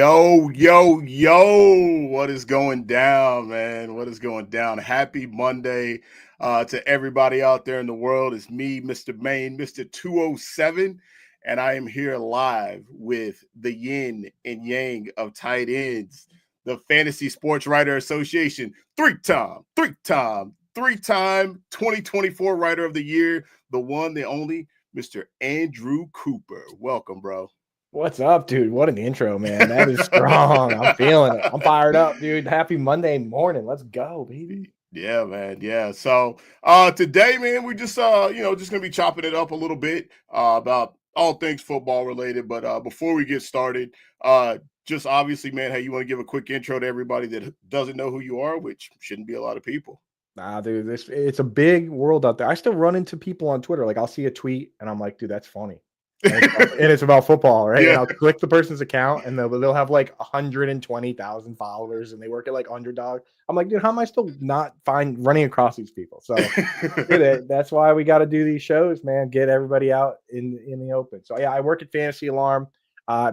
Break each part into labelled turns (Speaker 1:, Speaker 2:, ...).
Speaker 1: Yo. What is going down, man? What is going down? Happy Monday to everybody out there in the world. It's me, Mr. Maine, Mr. 207, and I am here live with the yin and yang of tight ends, the Fantasy Sports Writer Association, three-time 2024 Writer of the Year, the one, the only, Mr. Andrew Cooper. Welcome, bro.
Speaker 2: What's up, dude? What an intro, man. That is strong. I'm feeling it. I'm fired up, dude. Happy Monday morning. Let's go, baby.
Speaker 1: Yeah, man. Yeah. So today, man, we just just gonna be chopping it up a little bit about all things football related. But before we get started, just obviously, man, hey, you want to give a quick intro to everybody that doesn't know who you are, which shouldn't be a lot of people.
Speaker 2: Nah, dude, it's a big world out there. I still run into people on Twitter. Like, I'll see a tweet and I'm like, dude, that's funny. And it's about football, right?
Speaker 1: Yeah.
Speaker 2: And I'll click the person's account and they'll have like 120,000 followers and they work at like Underdog. I'm like, dude, how am I still not running across these people? So dude, that's why we got to do these shows, man. Get everybody out in the open. So yeah, I work at Fantasy Alarm.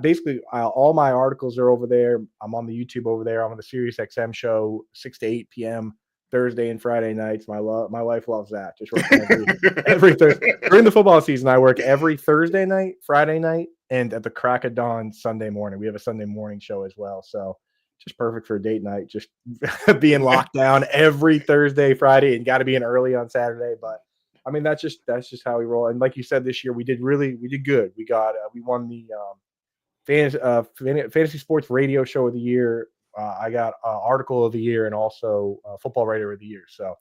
Speaker 2: Basically, all my articles are over there. I'm on the YouTube over there. I'm on the Sirius XM show 6 to 8 p.m. Thursday and Friday nights. My wife loves that. Just working every Thursday. During the football season, I work every Thursday night, Friday night, and at the crack of dawn Sunday morning. We have a Sunday morning show as well. So just perfect for a date night. Just being locked down every Thursday, Friday, and got to be in early on Saturday. But I mean, that's just how we roll. And like you said, this year we did good. We won the Fantasy Sports Radio Show of the Year. I got Article of the Year and also Football Writer of the Year. So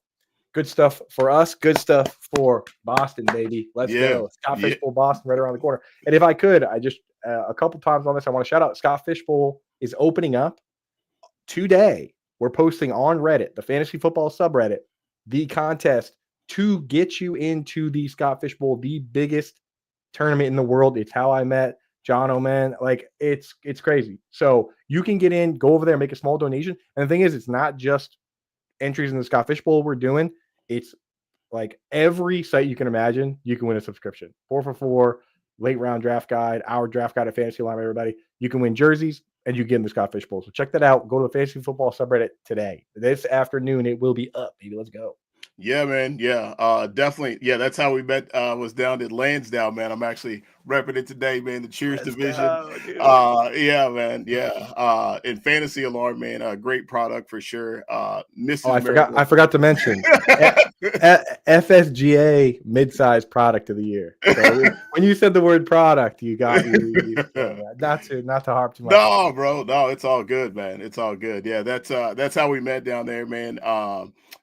Speaker 2: good stuff for us. Good stuff for Boston, baby. Let's go. Scott Fishbowl, Boston, right around the corner. And if I could, I just a couple times on this, I want to shout out Scott Fishbowl is opening up today. We're posting on Reddit, the Fantasy Football subreddit, the contest to get you into the Scott Fishbowl, the biggest tournament in the world. It's how I met John Oman. Like, it's crazy. So you can get in, go over there, make a small donation. And the thing is, it's not just entries in the Scott Fishbowl we're doing. It's like every site you can imagine, you can win a subscription. 4 for 4, late round draft guide, our draft guide at Fantasy Alarm, everybody. You can win jerseys and you get in the Scott Fishbowl. So check that out. Go to the Fantasy Football subreddit today. This afternoon, it will be up, baby. Let's go.
Speaker 1: Yeah, man. Yeah, definitely. Yeah, that's how we met. Was down at Lansdowne, man. I'm actually repping it today, man. The Cheers division. Yeah, man. Yeah. In Fantasy Alarm, man. Great product for sure. Mrs.
Speaker 2: I forgot to mention FSGA mid-size product of the year. So when you said the word product, you got you not to harp too much.
Speaker 1: No, bro. No, it's all good, man. It's all good. Yeah, that's how we met down there, man.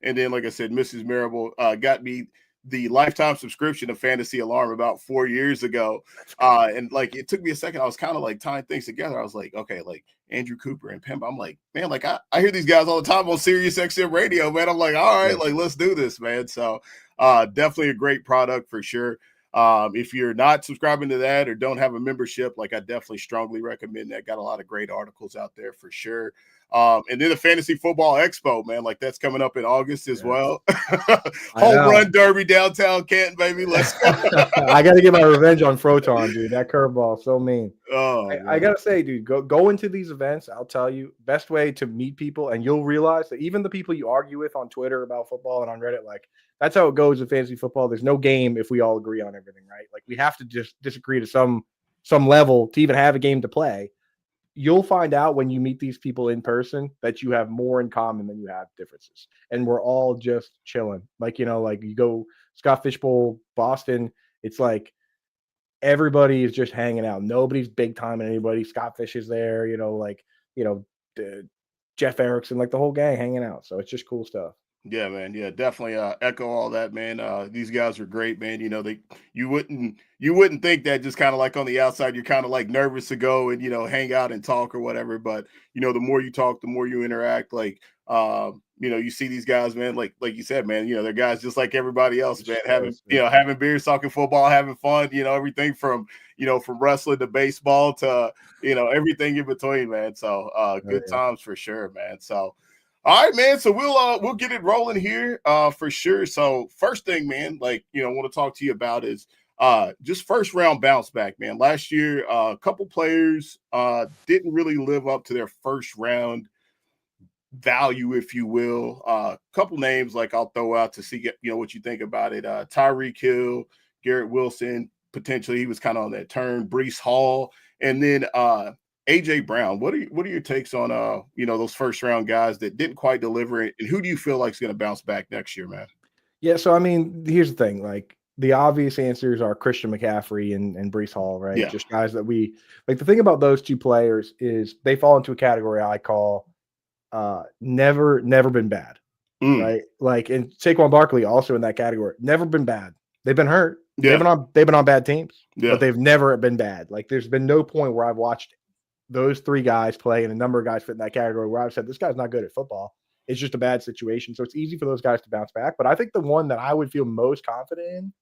Speaker 1: And then, like I said, Mrs. Marable got me the lifetime subscription to Fantasy Alarm about 4 years ago. And like, it took me a second. I was kind of like tying things together. I was like, okay, like Andrew Cooper and Pimp. I'm like, man, like I hear these guys all the time on Sirius XM radio, man. I'm like, all right, like, let's do this, man. So definitely a great product for sure. If you're not subscribing to that or don't have a membership, like, I definitely strongly recommend that. Got a lot of great articles out there for sure. And then the Fantasy Football Expo, man, like that's coming up in August as well. Home run derby downtown Canton, baby. Let's go.
Speaker 2: I got to get my revenge on Froton, dude. That curveball, so mean. I got to say, dude, go into these events. I'll tell you, best way to meet people, and you'll realize that even the people you argue with on Twitter about football and on Reddit, like, that's how it goes with fantasy football. There's no game if we all agree on everything, right? Like, we have to just disagree to some level to even have a game to play. You'll find out when you meet these people in person that you have more in common than you have differences. And we're all just chilling. Like, like you go Scott Fishbowl, Boston, it's like everybody is just hanging out. Nobody's big time in anybody. Scott Fish is there, Jeff Erickson, like the whole gang hanging out. So it's just cool stuff.
Speaker 1: Yeah, man. Yeah, definitely echo all that, man. These guys are great, man. You wouldn't think that just kind of like on the outside, you're kind of like nervous to go and, hang out and talk or whatever. But, the more you talk, the more you interact, like, you see these guys, man, like you said, man, they're guys just like everybody else, man, having beers, talking football, having fun, everything from wrestling to baseball to, everything in between, man. So good times for sure, man. So, all right, man. So we'll get it rolling here for sure. So first thing, man, like, I want to talk to you about is Just first round bounce back, man. Last year, a couple players didn't really live up to their first round value, if you will. A couple names like I'll throw out to see what you think about it. Tyreek Hill, Garrett Wilson, potentially he was kind of on that turn. Brees Hall, and then AJ Brown. What are your takes on those first round guys that didn't quite deliver it, and who do you feel like is going to bounce back next year, man?
Speaker 2: Yeah, so I mean, here's the thing. Like the obvious answers are Christian McCaffrey and Brees Hall, right?
Speaker 1: Yeah.
Speaker 2: Just guys that we like. The thing about those two players is they fall into a category I call never been bad, right? Like, and Saquon Barkley also in that category, never been bad. They've been hurt.
Speaker 1: Yeah.
Speaker 2: They've been on bad teams,
Speaker 1: Yeah.
Speaker 2: but they've never been bad. Like, there's been no point where I've watched those three guys play and a number of guys fit in that category where I've said this guy's not good at football. It's just a bad situation. So it's easy for those guys to bounce back. But I think the one that I would feel most confident in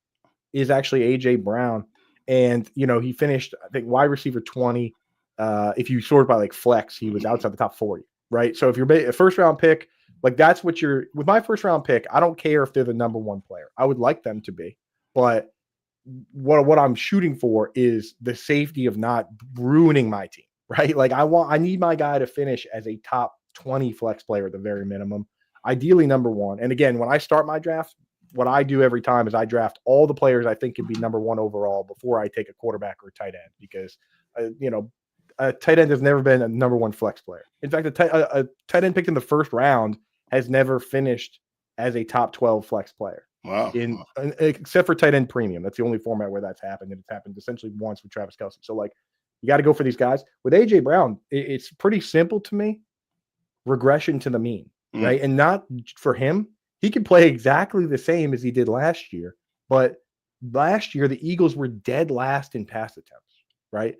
Speaker 2: is actually AJ Brown. And, he finished, I think, wide receiver 20. If you sort by like flex, he was outside the top 40, right? So if you're a first round pick, like that's what with my first round pick, I don't care if they're the number one player. I would like them to be. But what I'm shooting for is the safety of not ruining my team, right? Like I need my guy to finish as a top 20 flex player at the very minimum, ideally number one. And again, when I start my draft, what I do every time is I draft all the players I think can be number one overall before I take a quarterback or a tight end, because a tight end has never been a number one flex player. In fact, a tight end picked in the first round has never finished as a top 12 flex player.
Speaker 1: Wow.
Speaker 2: Except for tight end premium. That's the only format where that's happened. And it's happened essentially once with Travis Kelce. So, like, you got to go for these guys. With AJ Brown, it's pretty simple to me. Regression to the mean, right? And not for him. He could play exactly the same as he did last year. But last year, the Eagles were dead last in pass attempts, right?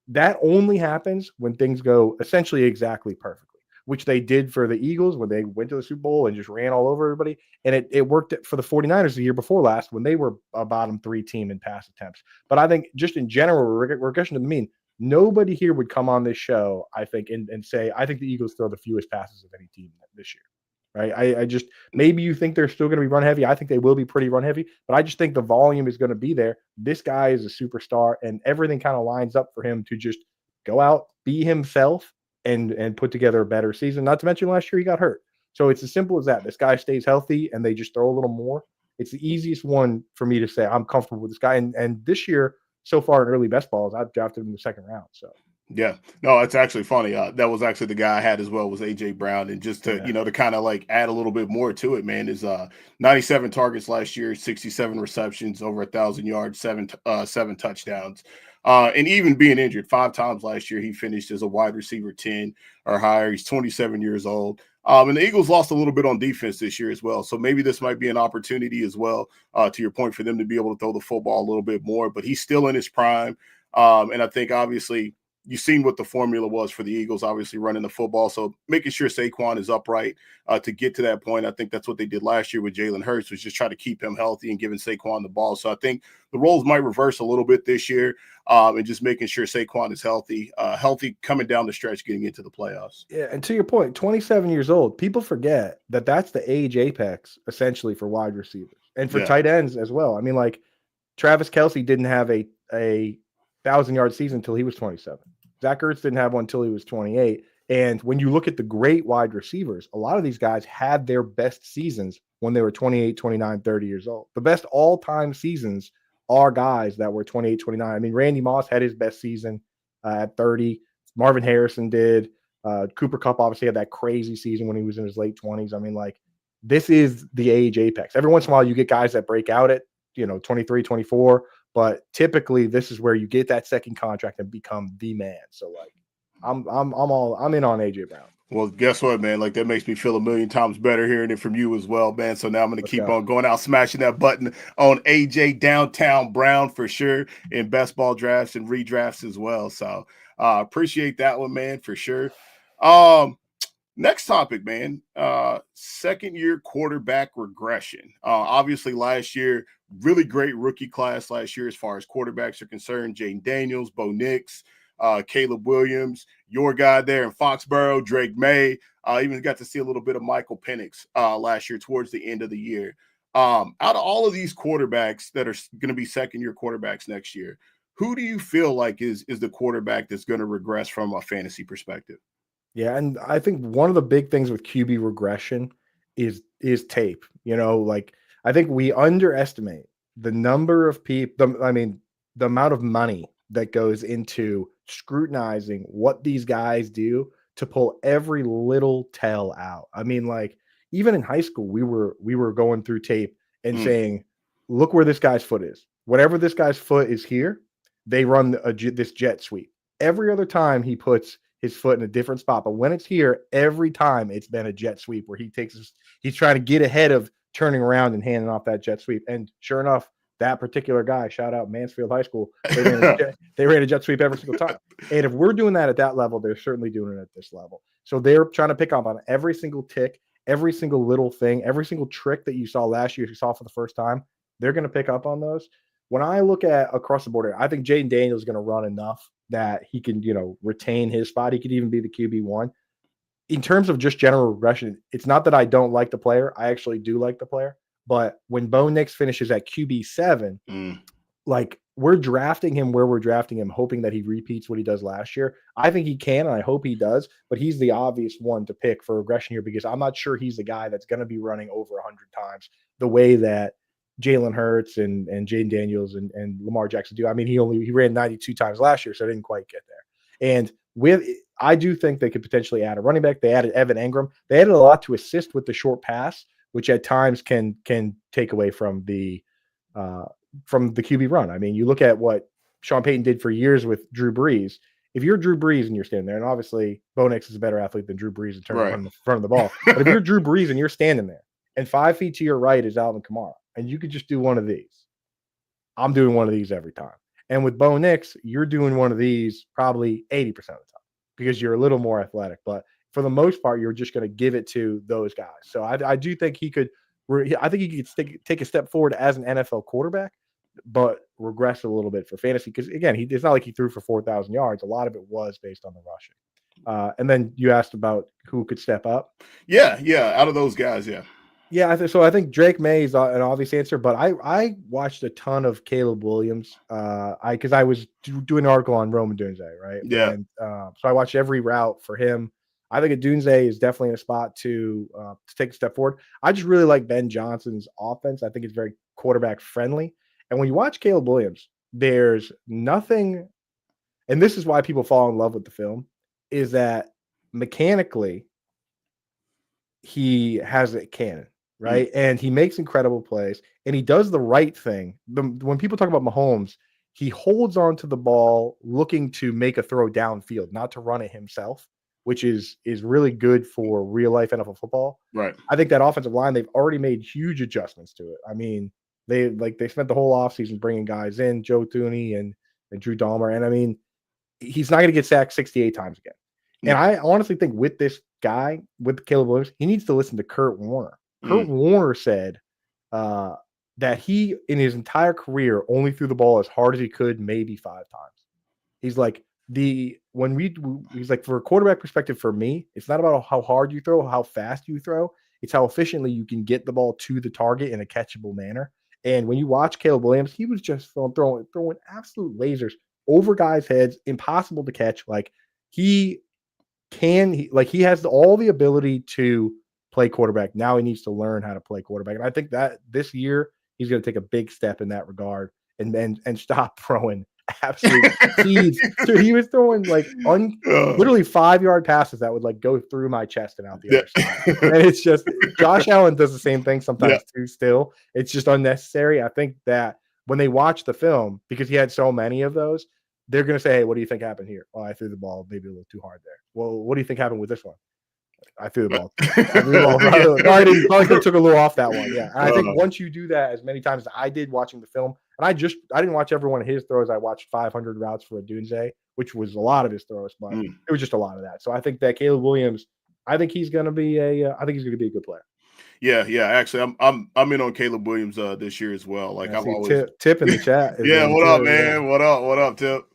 Speaker 2: That only happens when things go essentially exactly perfectly, which they did for the Eagles when they went to the Super Bowl and just ran all over everybody. And it worked for the 49ers the year before last when they were a bottom three team in pass attempts. But I think just in general, regression to the mean, nobody here would come on this show, I think, and say, I think the Eagles throw the fewest passes of any team this year. Right. I just, maybe you think they're still going to be run heavy. I think they will be pretty run heavy, but I just think the volume is going to be there. This guy is a superstar and everything kind of lines up for him to just go out, be himself and put together a better season. Not to mention last year he got hurt. So it's as simple as that. This guy stays healthy and they just throw a little more. It's the easiest one for me to say I'm comfortable with this guy. And this year, so far in early best balls, I've drafted him in the second round. So
Speaker 1: yeah, no, it's actually funny. That was actually the guy I had as well, was AJ Brown. And just to, to kind of like add a little bit more to it, man, is 97 targets last year, 67 receptions, over 1,000 yards, seven touchdowns. And even being injured 5 times last year, he finished as a wide receiver 10 or higher. He's 27 years old. And the Eagles lost a little bit on defense this year as well. So maybe this might be an opportunity as well, to your point, for them to be able to throw the football a little bit more. But he's still in his prime. And I think obviously you've seen what the formula was for the Eagles, obviously running the football. So making sure Saquon is upright to get to that point. I think that's what they did last year with Jalen Hurts, was just try to keep him healthy and giving Saquon the ball. So I think the roles might reverse a little bit this year, and just making sure Saquon is healthy coming down the stretch, getting into the playoffs.
Speaker 2: Yeah, and to your point, 27 years old, people forget that that's the age apex essentially for wide receivers and for tight ends as well. I mean, like Travis Kelce didn't have a 1,000-yard season until he was 27. Zach Ertz didn't have one until he was 28. And when you look at the great wide receivers, a lot of these guys had their best seasons when they were 28, 29, 30 years old. The best all-time seasons are guys that were 28, 29. I mean, Randy Moss had his best season at 30. Marvin Harrison did. Cooper Kupp obviously had that crazy season when he was in his late 20s. I mean, like, this is the age apex. Every once in a while you get guys that break out at, 23, 24. But typically, this is where you get that second contract and become the man. So, like, I'm in on AJ Brown.
Speaker 1: Well, guess what, man? Like, that makes me feel a million times better hearing it from you as well, man. So now I'm going to keep on going out, smashing that button on AJ Downtown Brown for sure, in best ball drafts and redrafts as well. So appreciate that one, man, for sure. Next topic, man. Second year quarterback regression. Obviously, last year, really great rookie class last year as far as quarterbacks are concerned. Jaden Daniels, Bo Nix, Caleb Williams, your guy there in Foxborough, Drake May. Even got to see a little bit of Michael Penix last year towards the end of the year. Out of all of these quarterbacks that are going to be second-year quarterbacks next year, who do you feel like is the quarterback that's going to regress from a fantasy perspective?
Speaker 2: Yeah, and I think one of the big things with QB regression is tape. Like I think we underestimate the number of people. I mean, the amount of money that goes into scrutinizing what these guys do to pull every little tell out. I mean, like even in high school, we were going through tape and
Speaker 1: Mm,
Speaker 2: saying, "Look where this guy's foot is. Whatever this guy's foot is here, they run this jet sweep." Every other time he puts his foot in a different spot. But when it's here, every time it's been a jet sweep where he's trying to get ahead of turning around and handing off that jet sweep. And sure enough, that particular guy, shout out Mansfield High School, they ran a jet sweep every single time. And if we're doing that at that level, they're certainly doing it at this level. So they're trying to pick up on every single tick, every single little thing, every single trick that you saw last year, you saw for the first time. They're going to pick up on those. When I look at across the board, I think Jaden Daniels is going to run enough that he can, retain his spot. He could even be the QB1. In terms of just general regression, it's not that I don't like the player. I actually do like the player. But when Bo Nix finishes at QB7, like we're drafting him where we're drafting him, hoping that he repeats what he does last year. I think he can, and I hope he does. But he's the obvious one to pick for regression here because I'm not sure he's the guy that's going to be running over 100 times the way that Jalen Hurts and Jaden Daniels and Lamar Jackson do. I mean, he ran 92 times last year, so I didn't quite get there. And I do think they could potentially add a running back. They added Evan Engram. They added a lot to assist with the short pass, which at times can take away from the QB run. I mean, you look at what Sean Payton did for years with Drew Brees. If you're Drew Brees and you're standing there, and obviously Bo Nix is a better athlete than Drew Brees in terms of running the front of the ball, but if you're Drew Brees and you're standing there, and 5 feet to your right is Alvin Kamara, and you could just do one of these. I'm doing one of these every time. And with Bo Nix, you're doing one of these probably 80% of the time because you're a little more athletic. But for the most part, you're just going to give it to those guys. So I do think he could take a step forward as an NFL quarterback, but regress a little bit for fantasy because, again, it's not like he threw for 4,000 yards. A lot of it was based on the rushing. And then you asked about who could step up.
Speaker 1: Yeah. Out of those guys, yeah.
Speaker 2: Yeah, I think Drake May is an obvious answer, but I watched a ton of Caleb Williams. Because I was doing an article on Roman Dunze, right?
Speaker 1: Yeah.
Speaker 2: And so I watched every route for him. I think Dunze is definitely in a spot to take a step forward. I just really like Ben Johnson's offense. I think it's very quarterback friendly. And when you watch Caleb Williams, there's nothing, and this is why people fall in love with the film, is that mechanically he has a cannon. Right. And he makes incredible plays and he does the right thing. When people talk about Mahomes, he holds on to the ball looking to make a throw downfield, not to run it himself, which is really good for real life NFL football.
Speaker 1: Right.
Speaker 2: I think that offensive line, they've already made huge adjustments to it. I mean, they spent the whole offseason bringing guys in, Joe Thuney and Drew Dahmer. And I mean, he's not going to get sacked 68 times again. And I honestly think with this guy, with Caleb Williams, he needs to listen to Kurt Warner. Kurt Warner said that he, in his entire career, only threw the ball as hard as he could, maybe 5 times. He's like, he's like, for a quarterback perspective, for me, it's not about how hard you throw, how fast you throw. It's how efficiently you can get the ball to the target in a catchable manner. And when you watch Caleb Williams, he was just throwing absolute lasers over guys' heads, impossible to catch. Like he has all the ability to play quarterback. Now he needs to learn how to play quarterback. And I think that this year he's going to take a big step in that regard and stop throwing absolute seeds. So he was throwing like literally 5-yard passes that would like go through my chest and out the other side. And it's just Josh Allen does the same thing sometimes too still. It's just unnecessary. I think that when they watch the film, because he had so many of those, they're going to say, hey, what do you think happened here? Oh, I threw the ball maybe a little too hard there. Well, what do you think happened with this one? I threw the ball. I probably took a little off that one. Yeah. And I think once you do that as many times as I did watching the film, and I didn't watch every one of his throws. I watched 500 routes for Dunze, which was a lot of his throws, but it was just a lot of that. So I think that Caleb Williams, I think he's going to be a good player.
Speaker 1: Yeah. Actually, I'm in on Caleb Williams this year as well. Like I've always
Speaker 2: Tip in the chat.
Speaker 1: Yeah, what up, man? What up, Tip?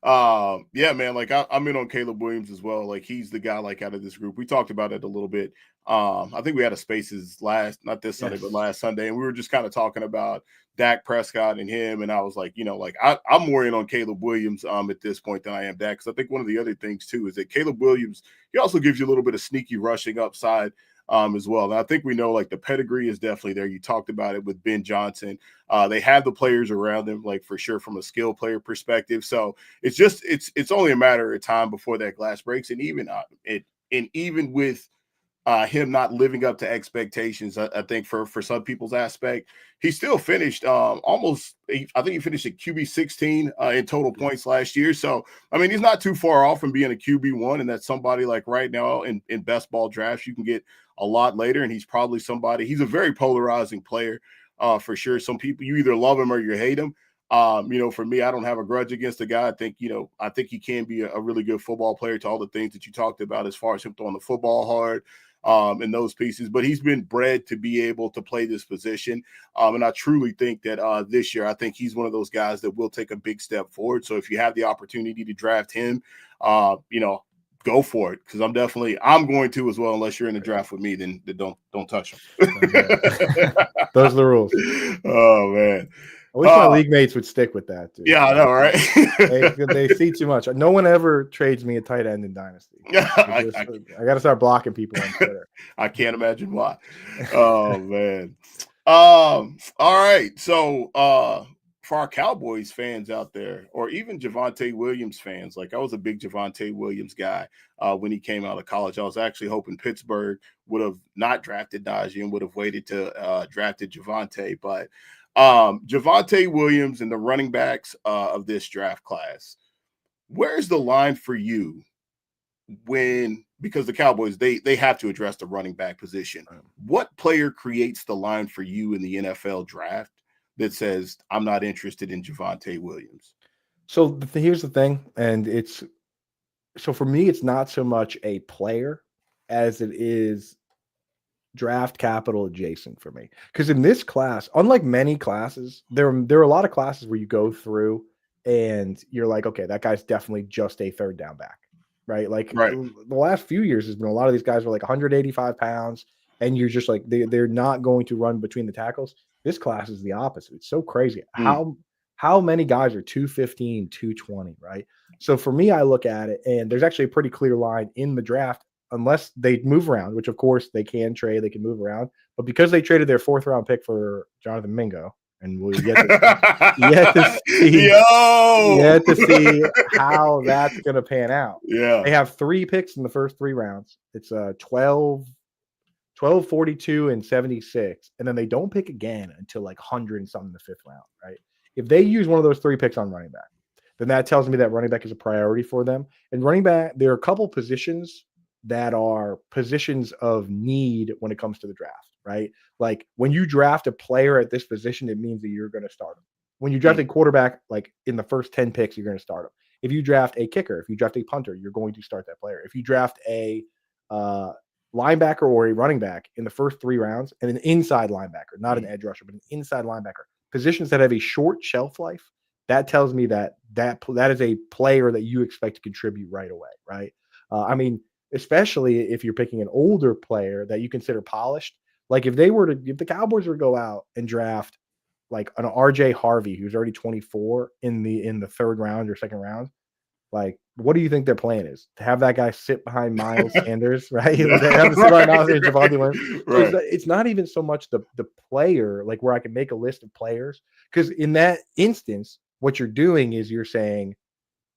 Speaker 1: Yeah, man, like I'm in on Caleb Williams as well. Like he's the guy like out of this group. We talked about it a little bit I think we had a Spaces not this Sunday, but last Sunday, and we were just kind of talking about Dak Prescott and him, and I was like, I'm more in on Caleb Williams at this point than I am Dak, because I think one of the other things too is that Caleb Williams, he also gives you a little bit of sneaky rushing upside as well. And I think we know like the pedigree is definitely there. You talked about it with Ben Johnson. They have the players around him, like for sure from a skill player perspective. So it's only a matter of time before that glass breaks. And even with him not living up to expectations, I think for some people's aspect, he still finished I think he finished at QB 16 in total points last year. So, I mean, he's not too far off from being a QB1, and that's somebody like right now in best ball drafts, you can get a lot later, and he's probably he's a very polarizing player for sure. Some people, you either love him or you hate him. For me, I don't have a grudge against the guy. I think he can be a really good football player to all the things that you talked about as far as him throwing the football hard, and those pieces, but he's been bred to be able to play this position. And I truly think that this year, I think he's one of those guys that will take a big step forward. So if you have the opportunity to draft him, go for it. Cause I'm going to as well, unless you're in the draft with me, then don't touch him.
Speaker 2: Those are the rules.
Speaker 1: Oh man.
Speaker 2: I wish my league mates would stick with that, dude.
Speaker 1: Yeah, I know, right?
Speaker 2: they see too much. No one ever trades me a tight end in Dynasty. I got to start blocking people on Twitter.
Speaker 1: I can't imagine why. Oh man. All right. So for our Cowboys fans out there, or even Javonte Williams fans, like I was a big Javonte Williams guy when he came out of college. I was actually hoping Pittsburgh would have not drafted Najee and would have waited to drafted Javonte, but Javonte Williams and the running backs of this draft class, where's the line for you because the Cowboys, they have to address the running back position. What player creates the line for you in the NFL draft that says, I'm not interested in Javonte Williams?
Speaker 2: So here's the thing. And so for me, it's not so much a player as it is draft capital adjacent for me, because in this class, unlike many classes, there are a lot of classes where you go through and you're like, okay, that guy's definitely just a third down back, right? Like the last few years has been a lot of these guys were like 185 pounds, and you're just like they're not going to run between the tackles. This class is the opposite. It's so crazy how many guys are 215, 220, right? So for me, I look at it, and there's actually a pretty clear line in the draft. Unless they move around, which of course they can trade, they can move around. But because they traded their 4th round pick for Jonathan Mingo, and we'll yet to see how that's going to pan out.
Speaker 1: Yeah.
Speaker 2: They have 3 picks in the first 3 rounds. It's 12, 42, and 76. And then they don't pick again until like 100 and something in the 5th round, right? If they use one of those 3 picks on running back, then that tells me that running back is a priority for them. And running back, there are a couple positions that are positions of need when it comes to the draft, right? Like when you draft a player at this position, it means that you're going to start him. When you draft a quarterback, like in the first 10 picks, you're going to start him. If you draft a kicker, if you draft a punter, you're going to start that player. If you draft a linebacker or a running back in the first 3 rounds, and an inside linebacker, not an edge rusher, but an inside linebacker, positions that have a short shelf life, that tells me that is a player that you expect to contribute right away, right? Especially if you're picking an older player that you consider polished. Like if the Cowboys were to go out and draft like an RJ Harvey, who's already 24 in the 3rd round or 2nd round, like what do you think their plan is? To have that guy sit behind Miles Sanders, right? They have to sit behind Miles Sanders, Javonte Williams. Right. So it's not even so much the player, like where I can make a list of players, because in that instance, what you're doing is you're saying,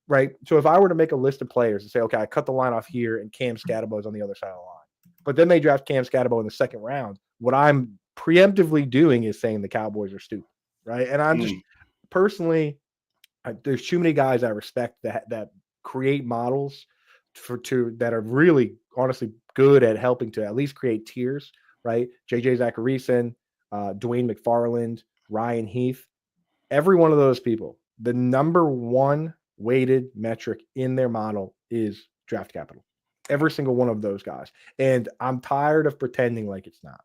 Speaker 2: right. So if I were to make a list of players and say, okay, I cut the line off here and Cam Scatterbo's on the other side of the line, but then they draft Cam Scatterbo in the 2nd round, what I'm preemptively doing is saying the Cowboys are stupid, right? And I'm just personally, there's too many guys I respect that create models that are really honestly good at helping to at least create tiers, right? JJ Zacharyson, Dwayne McFarland, Ryan Heath, every one of those people, the number 1 weighted metric in their model is draft capital. Every single one of those guys. And I'm tired of pretending like it's not.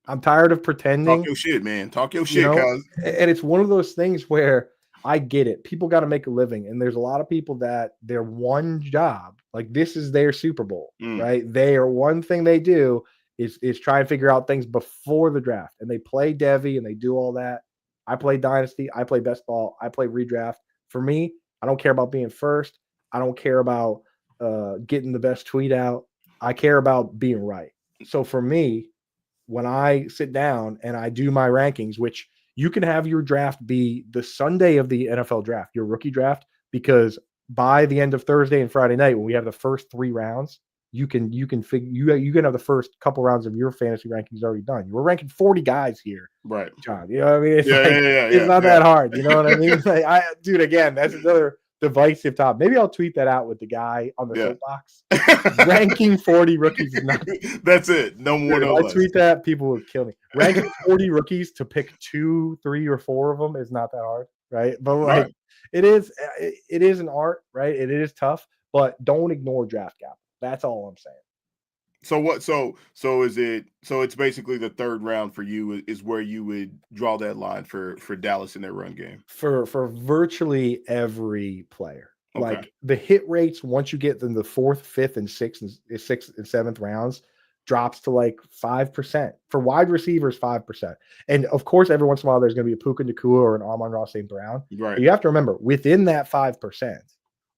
Speaker 2: I'm tired of pretending.
Speaker 1: Talk your shit, man. Talk your shit, cuz.
Speaker 2: And it's one of those things where I get it. People got to make a living. And there's a lot of people that their one job, like this is their Super Bowl, right? One thing they do is try and figure out things before the draft. And they play Devy and they do all that. I play Dynasty. I play Best Ball. I play Redraft. For me, I don't care about being first. I don't care about getting the best tweet out. I care about being right. So for me, when I sit down and I do my rankings, which you can have your draft be the Sunday of the NFL draft, your rookie draft, because by the end of Thursday and Friday night, when we have the first 3 rounds, you can have the first couple rounds of your fantasy rankings already done. You were ranking 40 guys here,
Speaker 1: Right.
Speaker 2: John. You know what I mean? It's
Speaker 1: Yeah,
Speaker 2: it's not that hard. You know what I mean? It's like, dude, again, that's another divisive topic. Maybe I'll tweet that out with the guy on the soapbox. Ranking 40 rookies is not.
Speaker 1: That's it. No more, no less.
Speaker 2: I tweet that, people would kill me. Ranking 40 rookies to pick 2, 3, or 4 of them is not that hard, right? But like, it is an art, right? It is tough, but don't ignore draft capital. That's all I'm saying.
Speaker 1: So what? So is it? So it's basically the 3rd round for you is where you would draw that line for Dallas in their run game
Speaker 2: for virtually every player.
Speaker 1: Okay.
Speaker 2: Like the hit rates once you get in the 4th, 5th, and 6th and 7th rounds drops to like 5%. For wide receivers, 5%. And of course, every once in a while there's going to be a Puka Nacua or an Amon-Ra St. Brown.
Speaker 1: Right.
Speaker 2: But you have to remember, within that 5%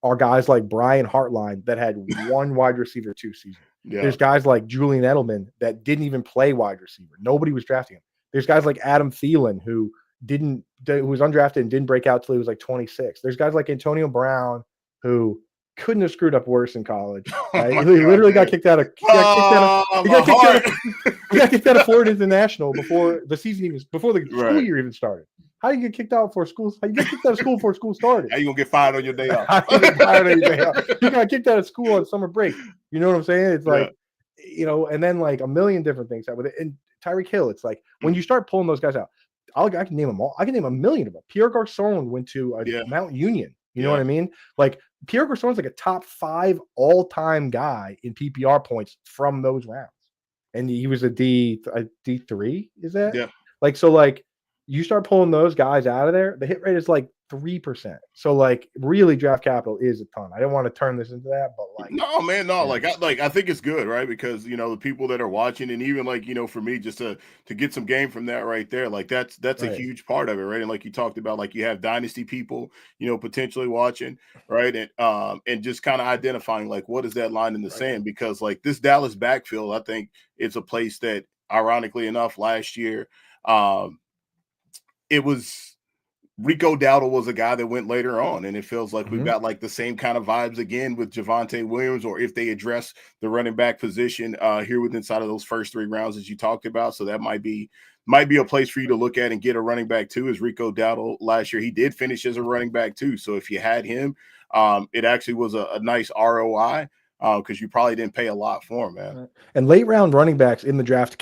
Speaker 2: are guys like Brian Hartline that had 1 wide receiver 2 season.
Speaker 1: Yeah.
Speaker 2: There's guys like Julian Edelman that didn't even play wide receiver. Nobody was drafting him. There's guys like Adam Thielen who was undrafted and didn't break out till he was like 26. There's guys like Antonio Brown who couldn't have screwed up worse in college. Right? He literally got kicked out of Florida International before the season before the school year even started. How do you get kicked out for school? How you get kicked out of school before school started?
Speaker 1: How you gonna get fired on your day off?
Speaker 2: You got kicked out of school on summer break. You know what I'm saying? It's like, and then like a million different things happen with it. And Tyreek Hill, it's like when you start pulling those guys out, I can name them all. I can name a million of them. Pierre Garçon went to Mount Union. You know what I mean? Like Pierre Garçon's like a top 5 all-time guy in PPR points from those rounds. And he was a D3, is that?
Speaker 1: Yeah.
Speaker 2: Like, so like you start pulling those guys out of there, the hit rate is like 3%. So like really draft capital is a ton. I didn't want to turn this into that, but like
Speaker 1: no, man, no, I think it's good, right? Because the people that are watching, and even like for me, just to get some game from that right there, like that's a huge part of it, right? And like you talked about, like you have dynasty people, potentially watching, right? And just kind of identifying like what is that line in the sand, because like this Dallas backfield, I think it's a place that ironically enough last year, it was Rico Dowdle was a guy that went later on, and it feels like we've got like the same kind of vibes again with Javonte Williams, or if they address the running back position here within inside of those first 3 rounds as you talked about. So that might be a place for you to look at and get a running back too. As Rico Dowdle last year, he did finish as a running back too. So if you had him, it actually was a nice ROI because you probably didn't pay a lot for him, man.
Speaker 2: And late round running backs in the draft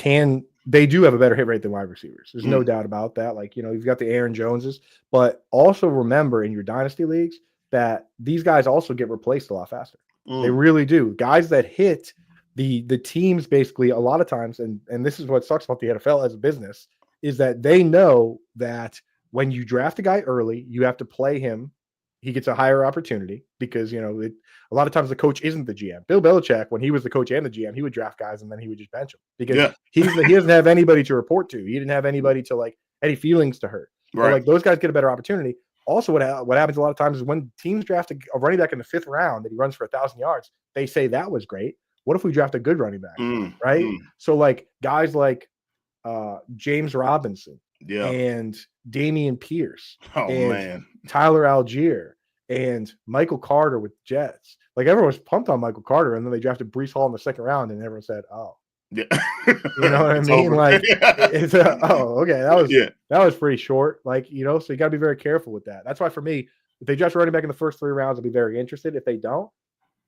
Speaker 2: they do have a better hit rate than wide receivers. There's no doubt about that. Like, you've got the Aaron Joneses, but also remember in your dynasty leagues that these guys also get replaced a lot faster. They really do. Guys that hit the teams basically a lot of times, and this is what sucks about the NFL as a business, is that they know that when you draft a guy early, you have to play him. He gets a higher opportunity because, a lot of times the coach isn't the GM. Bill Belichick, when he was the coach and the GM, he would draft guys and then he would just bench them because he doesn't have anybody to report to. He didn't have anybody to like any feelings to hurt. Right. But like those guys get a better opportunity. Also, what happens a lot of times is when teams draft a running back in the 5th round that he runs for 1,000 yards, they say that was great. What if we draft a good running back? Right. So like guys like James Robinson and Damian Pierce and Tyler Algier and Michael Carter with Jets. Like everyone was pumped on Michael Carter, and then they drafted Breece Hall in the 2nd round, and everyone said, "Oh,
Speaker 1: yeah."
Speaker 2: You know what I mean? Over. Like, it's okay. That was pretty short. Like, so you got to be very careful with that. That's why for me, if they draft a running back in the first 3 rounds, I'll be very interested. If they don't,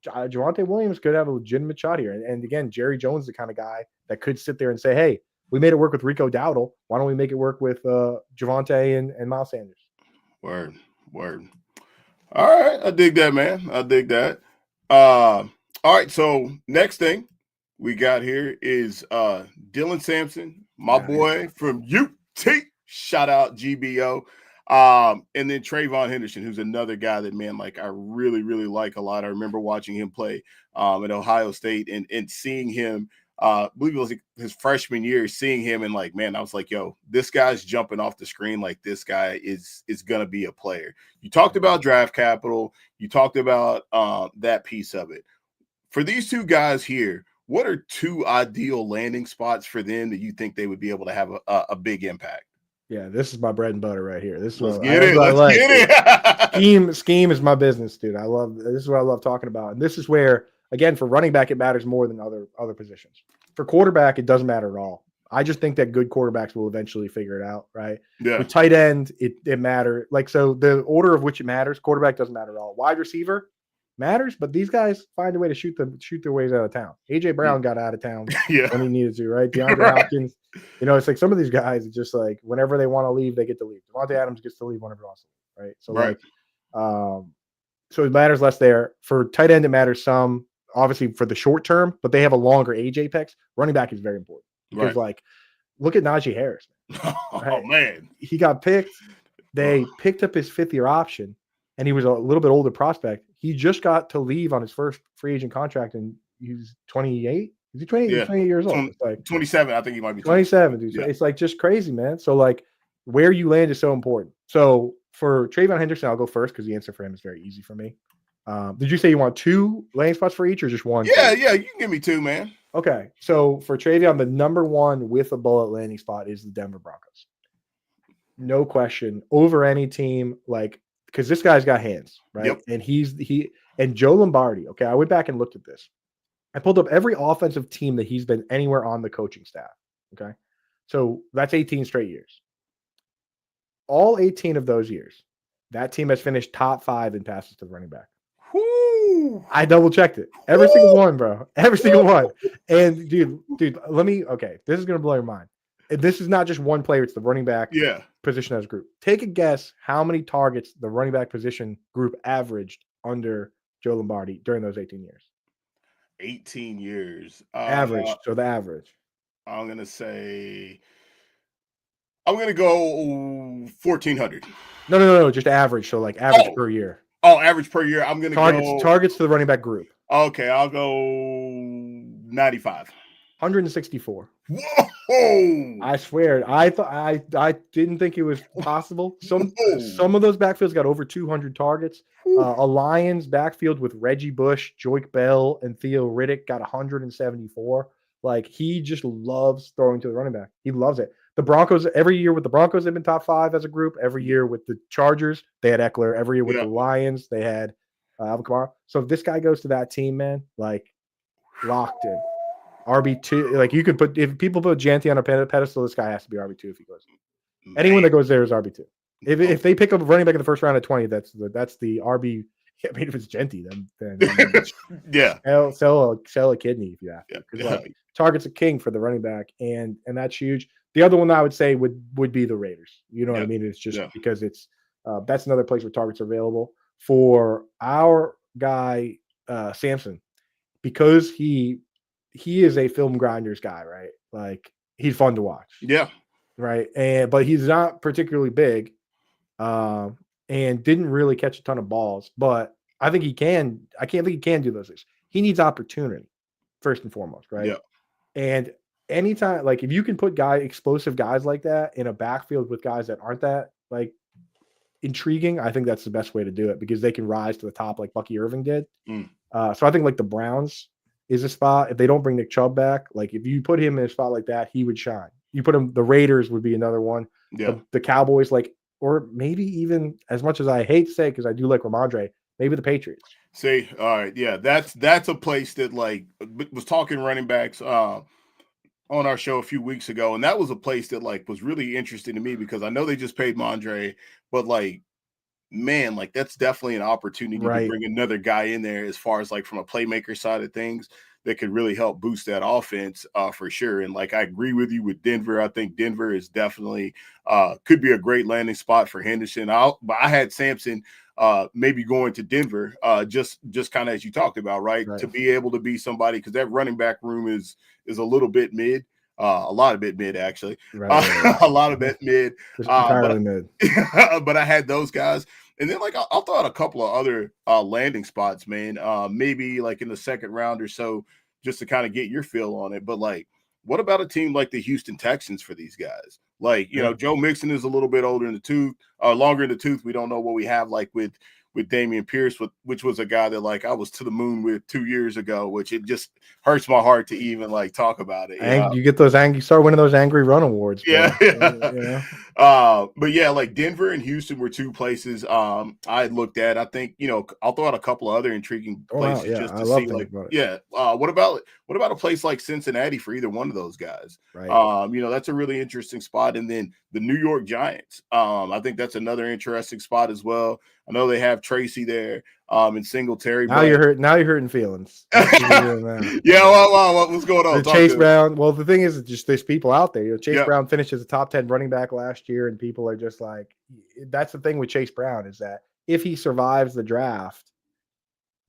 Speaker 2: Javonte Williams could have a legitimate shot here. And again, Jerry Jones is the kind of guy that could sit there and say, "Hey, we made it work with Rico Dowdle. Why don't we make it work with Javonte and Miles Sanders?"
Speaker 1: Word. All right, I dig that, man. I dig that. All right, so next thing we got here is Dylan Sampson, my boy from UT. Shout out GBO. And then Trayvon Henderson, who's another guy that, man, like I really, really like a lot. I remember watching him play at Ohio State and seeing him I believe it was his freshman year, seeing him and like, man, I was like, yo, this guy's jumping off the screen. Like this guy is going to be a player. You talked about draft capital. You talked about that piece of it. For these two guys here, what are two ideal landing spots for them that you think they would be able to have a big impact?
Speaker 2: Yeah, this is my bread and butter right here. This is
Speaker 1: Let's
Speaker 2: what
Speaker 1: get it. Let's get
Speaker 2: it. Scheme is my business, dude. This is what I love talking about. And this is where, again, for running back, it matters more than other positions. For quarterback, it doesn't matter at all. I just think that good quarterbacks will eventually figure it out, right?
Speaker 1: Yeah.
Speaker 2: With tight end, it matters. Like, so the order of which it matters, quarterback doesn't matter at all. Wide receiver matters, but these guys find a way to shoot their ways out of town. AJ Brown got out of town when he needed to, right? DeAndre Hopkins, it's like some of these guys, it's just like whenever they want to leave, they get to leave. Devontae Adams gets to leave whenever he wants to leave, right? So so it matters less there. For tight end, it matters some, obviously for the short term, but they have a longer age apex. Running back is very important because like, look at Najee Harris.
Speaker 1: Right? Oh man,
Speaker 2: he got picked. They picked up his 5th-year option, and he was a little bit older prospect. He just got to leave on his first free agent contract, and he's 28. Is he 20? Yeah. He's 28 years old. It's like
Speaker 1: 27. I think he might be
Speaker 2: 27. Dude. So it's like just crazy, man. So like where you land is so important. So for Trayvon Henderson, I'll go first because the answer for him is very easy for me. Did you say you want 2 landing spots for each or just one?
Speaker 1: Yeah, you can give me 2, man.
Speaker 2: Okay. So for Trayvon, the number 1 with a bullet landing spot is the Denver Broncos. No question. Over any team, like, because this guy's got hands, right? Yep. And and Joe Lombardi. Okay, I went back and looked at this. I pulled up every offensive team that he's been anywhere on the coaching staff. Okay, so that's 18 straight years. All 18 of those years, that team has finished top 5 in passes to the running back.
Speaker 1: Woo!
Speaker 2: I double checked it. Every single one, bro. Every single one. And dude, this is gonna blow your mind. This is not just one player, it's the running back position as a group. Take a guess how many targets the running back position group averaged under Joe Lombardi during those 18 years.
Speaker 1: 18 years.
Speaker 2: Average. So the average.
Speaker 1: I'm going to go 1,400.
Speaker 2: No. Just average. So like average per year.
Speaker 1: Oh, average per year. I'm going to go
Speaker 2: targets to the running back group.
Speaker 1: Okay, I'll go 95.
Speaker 2: 164.
Speaker 1: Whoa!
Speaker 2: I swear, I thought I didn't think it was possible. Some of those backfields got over 200 targets. A Lions backfield with Reggie Bush, Joik Bell, and Theo Riddick got 174. Like he just loves throwing to the running back. He loves it. The Broncos, every year with the Broncos, they've been top 5 as a group. Every year with the Chargers, they had Eckler. Every year with the Lions, they had Alvin Kamara. So if this guy goes to that team, man, like locked in. RB2, like you could put, if people put Janty on a pedestal, this guy has to be RB2 if he goes. Man. Anyone that goes there is RB2. If they pick up a running back in the first round at 20, that's the RB. I mean, if it's Janty, then sell a kidney if you have to. Because like target's a king for the running back, and that's huge. The other one I would say would be the Raiders. You know what I mean? It's just because it's that's another place where targets are available for our guy Samson, because he is a film grinders guy, right? Like he's fun to watch.
Speaker 1: Yeah.
Speaker 2: Right. But he's not particularly big. And didn't really catch a ton of balls. But I think he can. I can't think he can do those things. He needs opportunity, first and foremost, right?
Speaker 1: Yeah.
Speaker 2: And anytime, like if you can put explosive guys like that in a backfield with guys that aren't that like intriguing, I think that's the best way to do it because they can rise to the top like Bucky Irving did. So I think like the Browns is a spot. If they don't bring Nick Chubb back, like if you put him in a spot like that, he would shine. You put him, the Raiders would be another one.
Speaker 1: Yeah.
Speaker 2: The Cowboys, like, or maybe even as much as I hate to say, because I do like Ramondre, maybe the Patriots.
Speaker 1: See, all right, yeah, that's a place that like was talking running backs on our show a few weeks ago, and that was a place that like was really interesting to me because I know they just paid Mondre, but like, man, like that's definitely an opportunity to bring another guy in there as far as like from a playmaker side of things that could really help boost that offense for sure. And like I agree with you with Denver. I think Denver is definitely could be a great landing spot for Henderson. But I had Samson maybe going to Denver just kind of as you talked about, right? To be able to be somebody because that running back room is a little bit mid. A lot of bit mid, actually. A lot of bit mid.
Speaker 2: Entirely mid.
Speaker 1: But I had those guys. And then, like, I'll throw out a couple of other landing spots, man. Maybe, like, in the second round or so just to kind of get your feel on it. But like, what about a team like the Houston Texans for these guys? Like, Joe Mixon is a little bit older in the tooth, longer in the tooth. We don't know what we have like with Damian Pierce, which was a guy that like I was to the moon with 2 years ago, which it just hurts my heart to even like talk about it.
Speaker 2: And you get those angry, start winning those angry run awards. Bro.
Speaker 1: Yeah. But yeah, like Denver and Houston were two places I looked at. I think, I'll throw out a couple of other intriguing places just to see like, what about a place like Cincinnati for either one of those guys?
Speaker 2: Right.
Speaker 1: That's a really interesting spot. And then the New York Giants. I think that's another interesting spot as well. I know they have Tracy there, and Singletary.
Speaker 2: Now you're hurting feelings.
Speaker 1: Yeah, what's going on?
Speaker 2: Chase Brown. Well, the thing is, just there's people out there. Chase Brown finished as a top 10 running back last year, and people are just like, that's the thing with Chase Brown is that if he survives the draft,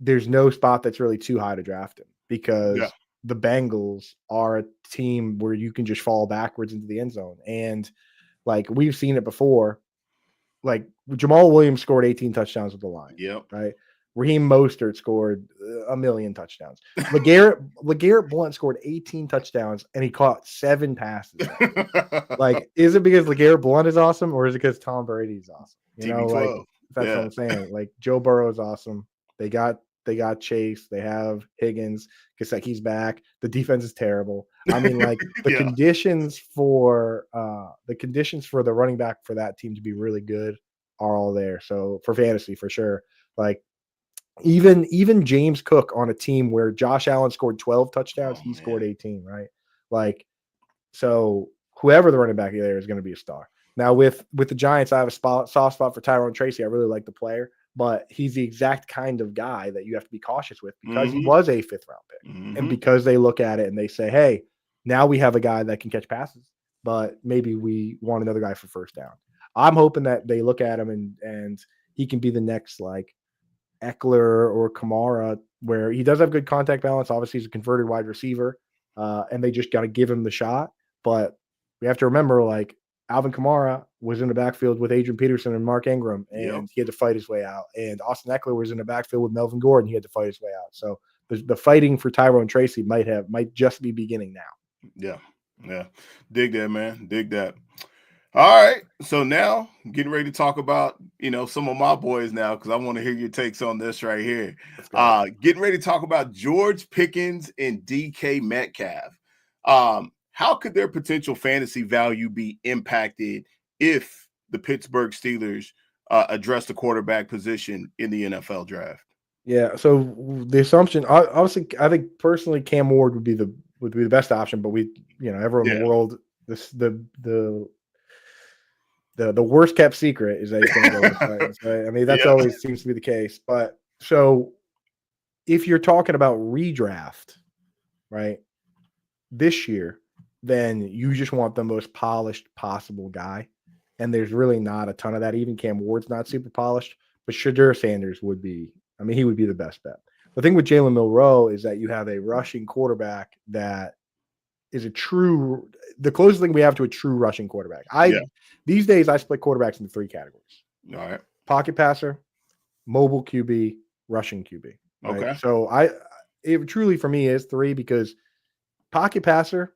Speaker 2: there's no spot that's really too high to draft him because the Bengals are a team where you can just fall backwards into the end zone, and like we've seen it before. Like Jamal Williams scored 18 touchdowns with the Lions.
Speaker 1: Yep.
Speaker 2: Right. Raheem Mostert scored 1 million touchdowns. LeGarrette Blount scored 18 touchdowns and he caught 7 passes. Like, is it because LeGarrette Blount is awesome or is it because Tom Brady is awesome? Like that's what I'm saying. Like Joe Burrow is awesome. They got Chase. They have Higgins. Gesicki's back. The defense is terrible. I mean, like the conditions for the running back for that team to be really good are all there. So for fantasy, for sure. Like even James Cook on a team where Josh Allen scored 12 touchdowns, he scored 18, right? Like, so whoever the running back there is going to be a star. Now with the Giants, I have a soft spot for Tyrone Tracy. I really like the player, but he's the exact kind of guy that you have to be cautious with because he was a 5th round pick. And because they look at it and they say, hey, now we have a guy that can catch passes, but maybe we want another guy for first down. I'm hoping that they look at him and he can be the next like Eckler or Kamara, where he does have good contact balance. Obviously, he's a converted wide receiver, and they just got to give him the shot. But we have to remember, like, Alvin Kamara was in the backfield with Adrian Peterson and Mark Ingram, and he had to fight his way out. And Austin Eckler was in the backfield with Melvin Gordon. He had to fight his way out. So the fighting for Tyrone Tracy might just be beginning now.
Speaker 1: Yeah. Dig that, man. Dig that. All right. So now getting ready to talk about, some of my boys now, because I want to hear your takes on this right here. Getting ready to talk about George Pickens and DK Metcalf. How could their potential fantasy value be impacted if the Pittsburgh Steelers address the quarterback position in the NFL draft?
Speaker 2: Yeah. So the assumption, obviously, I think personally, Cam Ward would be the best option, but everyone in the world, the worst kept secret is that he's going to go with the Titans, right? I mean, that's always seems to be the case. But so if you're talking about redraft, right, this year, then you just want the most polished possible guy. And there's really not a ton of that. Even Cam Ward's not super polished, but Shadur Sanders would be, he would be the best bet. The thing with Jalen Milroe is that you have a rushing quarterback that is the closest thing we have to a true rushing quarterback. These days I split quarterbacks into 3 categories.
Speaker 1: All right.
Speaker 2: Pocket passer, mobile QB, rushing QB. Right?
Speaker 1: Okay.
Speaker 2: So it truly for me is 3 because pocket passer,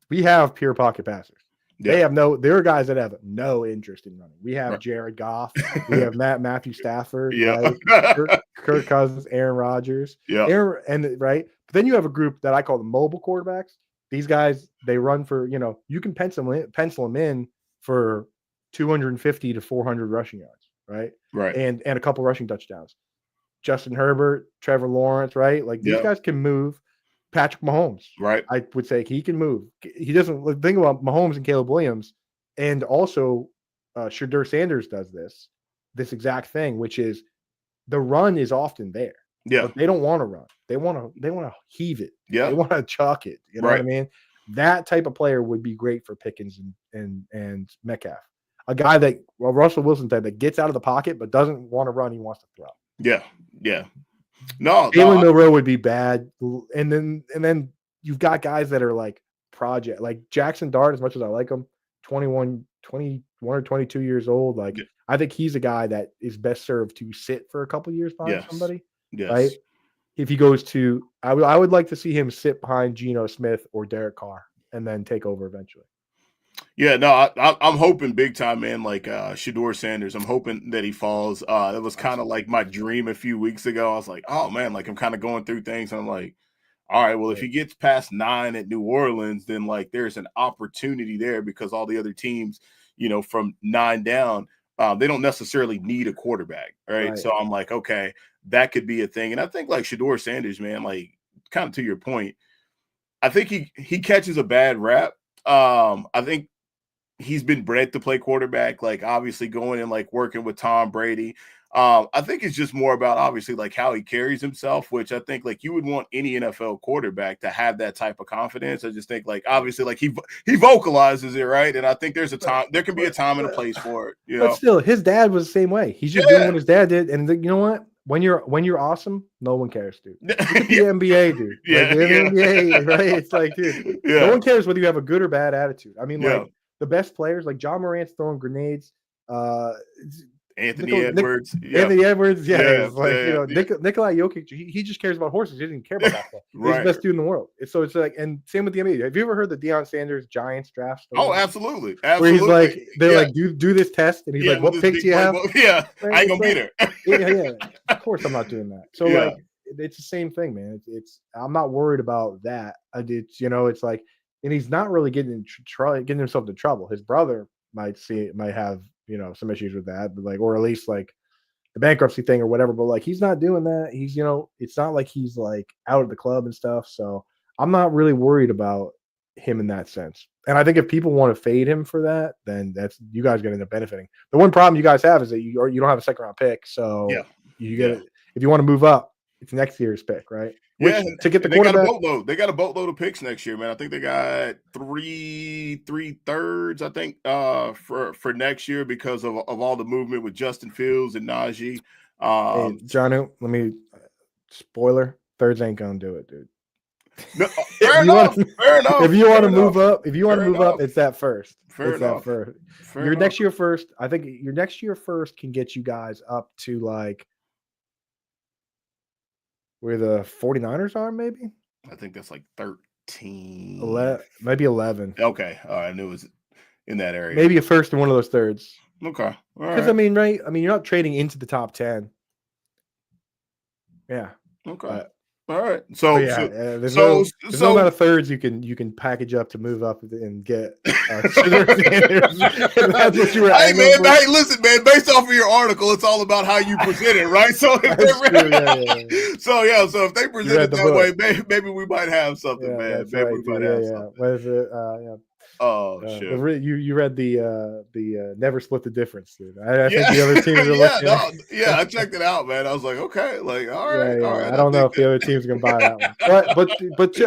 Speaker 2: we have pure pocket passers. Yeah. There are guys that have no interest in running. We have Jared Goff, we have Matthew Stafford, right? Kirk Cousins, Aaron Rodgers, right? But then you have a group that I call the mobile quarterbacks. These guys, they run for, you can pencil them in for 250 to 400 rushing yards, right?
Speaker 1: Right.
Speaker 2: And a couple rushing touchdowns. Justin Herbert, Trevor Lawrence, right? Like these guys can move. Patrick Mahomes,
Speaker 1: right?
Speaker 2: I would say he can move. He doesn't think about Mahomes and Caleb Williams, and also Shadur Sanders does this exact thing, which is the run is often there.
Speaker 1: Yeah,
Speaker 2: but they don't want to run. They want to heave it.
Speaker 1: Yeah,
Speaker 2: they want to chuck it. You know what I mean? That type of player would be great for Pickens and Metcalf. A guy that Russell Wilson said that gets out of the pocket but doesn't want to run. He wants to throw.
Speaker 1: Yeah. No,
Speaker 2: Jalen Milroe would be bad, and then you've got guys that are like project, like Jackson Dart. As much as I like him, 21 or 22 years old. Like I think he's a guy that is best served to sit for a couple years behind somebody, right? if he goes to, I would like to see him sit behind Geno Smith or Derek Carr and then take over eventually.
Speaker 1: Yeah, no, I'm hoping big time, man. Like Shador Sanders, I'm hoping that he falls. It was kind of like my dream a few weeks ago. I was like, oh man, like I'm kind of going through things, and I'm like, all right, well, if he gets past 9 at New Orleans, then like there's an opportunity there because all the other teams, from 9 down, they don't necessarily need a quarterback, right? So I'm like, okay, that could be a thing. And I think like Shador Sanders, man, like kind of to your point, I think he catches a bad rap. I think he's been bred to play quarterback, like obviously going and like working with Tom Brady. I think it's just more about obviously like how he carries himself, which I think like you would want any NFL quarterback to have that type of confidence. I just think like obviously like he vocalizes it, right? And I think there can be a time and a place for it.
Speaker 2: But still, his dad was the same way. He's just doing what his dad did, and you know what? When you're awesome, no one cares, dude. Look at the NBA, dude. Like the NBA, right? It's like, dude, no one cares whether you have a good or bad attitude. I mean, like the best players, like John Morant's throwing grenades.
Speaker 1: Anthony Edwards.
Speaker 2: Anthony Edwards, Nikolai Jokic, he just cares about horses. He doesn't care about basketball. He's the best dude in the world. So it's like, and same with the NBA. Have you ever heard the Deion Sanders Giants draft story?
Speaker 1: Oh, absolutely.
Speaker 2: Where he's like, they're like, do this test, and he's like, what picks do you have?
Speaker 1: Yeah, I ain't gonna be there.
Speaker 2: yeah. Of course, I'm not doing that. So like, it's the same thing, man. It's I'm not worried about that. It's like, and he's not really getting himself into trouble. His brother might have some issues with that, but like, or at least like the bankruptcy thing or whatever. But like, he's not doing that. He's it's not like he's like out of the club and stuff. So I'm not really worried about him in that sense. And I think if people want to fade him for that, then that's you guys going to end up benefiting. The one problem you guys have is that you don't have a second round pick. So you get it if you want to move up, it's next year's pick, right? To get the quarterback,
Speaker 1: they got a boatload of picks next year, man. I think they got three thirds. I think for next year because of all the movement with Justin Fields and Najee.
Speaker 2: Hey, Johnny, let me spoiler: thirds ain't gonna do it, dude.
Speaker 1: No, fair enough.
Speaker 2: If you want to move up, it's that first.
Speaker 1: Fair enough.
Speaker 2: Your next year first. I think your next year first can get you guys up to like where the 49ers are, maybe?
Speaker 1: I think that's like 13.
Speaker 2: Maybe 11.
Speaker 1: Okay. All right. I knew it was in that area.
Speaker 2: Maybe a first in one of those thirds.
Speaker 1: Okay.
Speaker 2: Because, right. I mean, right? I mean, you're not trading into the top 10. Yeah.
Speaker 1: Okay. All right. So
Speaker 2: there's no amount of thirds you can package up to move up and get. That's what you were.
Speaker 1: Hey man, hey, listen, man. Based off of your article, it's all about how you present it, right? So, so if they present it that way, maybe we might have something, man. Maybe we might have something.
Speaker 2: What is it?
Speaker 1: Oh shit!
Speaker 2: You read the never split the difference, dude. I think the other teams are looking.
Speaker 1: I checked it out, man. I was like, okay, like all right.
Speaker 2: I don't know if the other team's gonna buy that one, but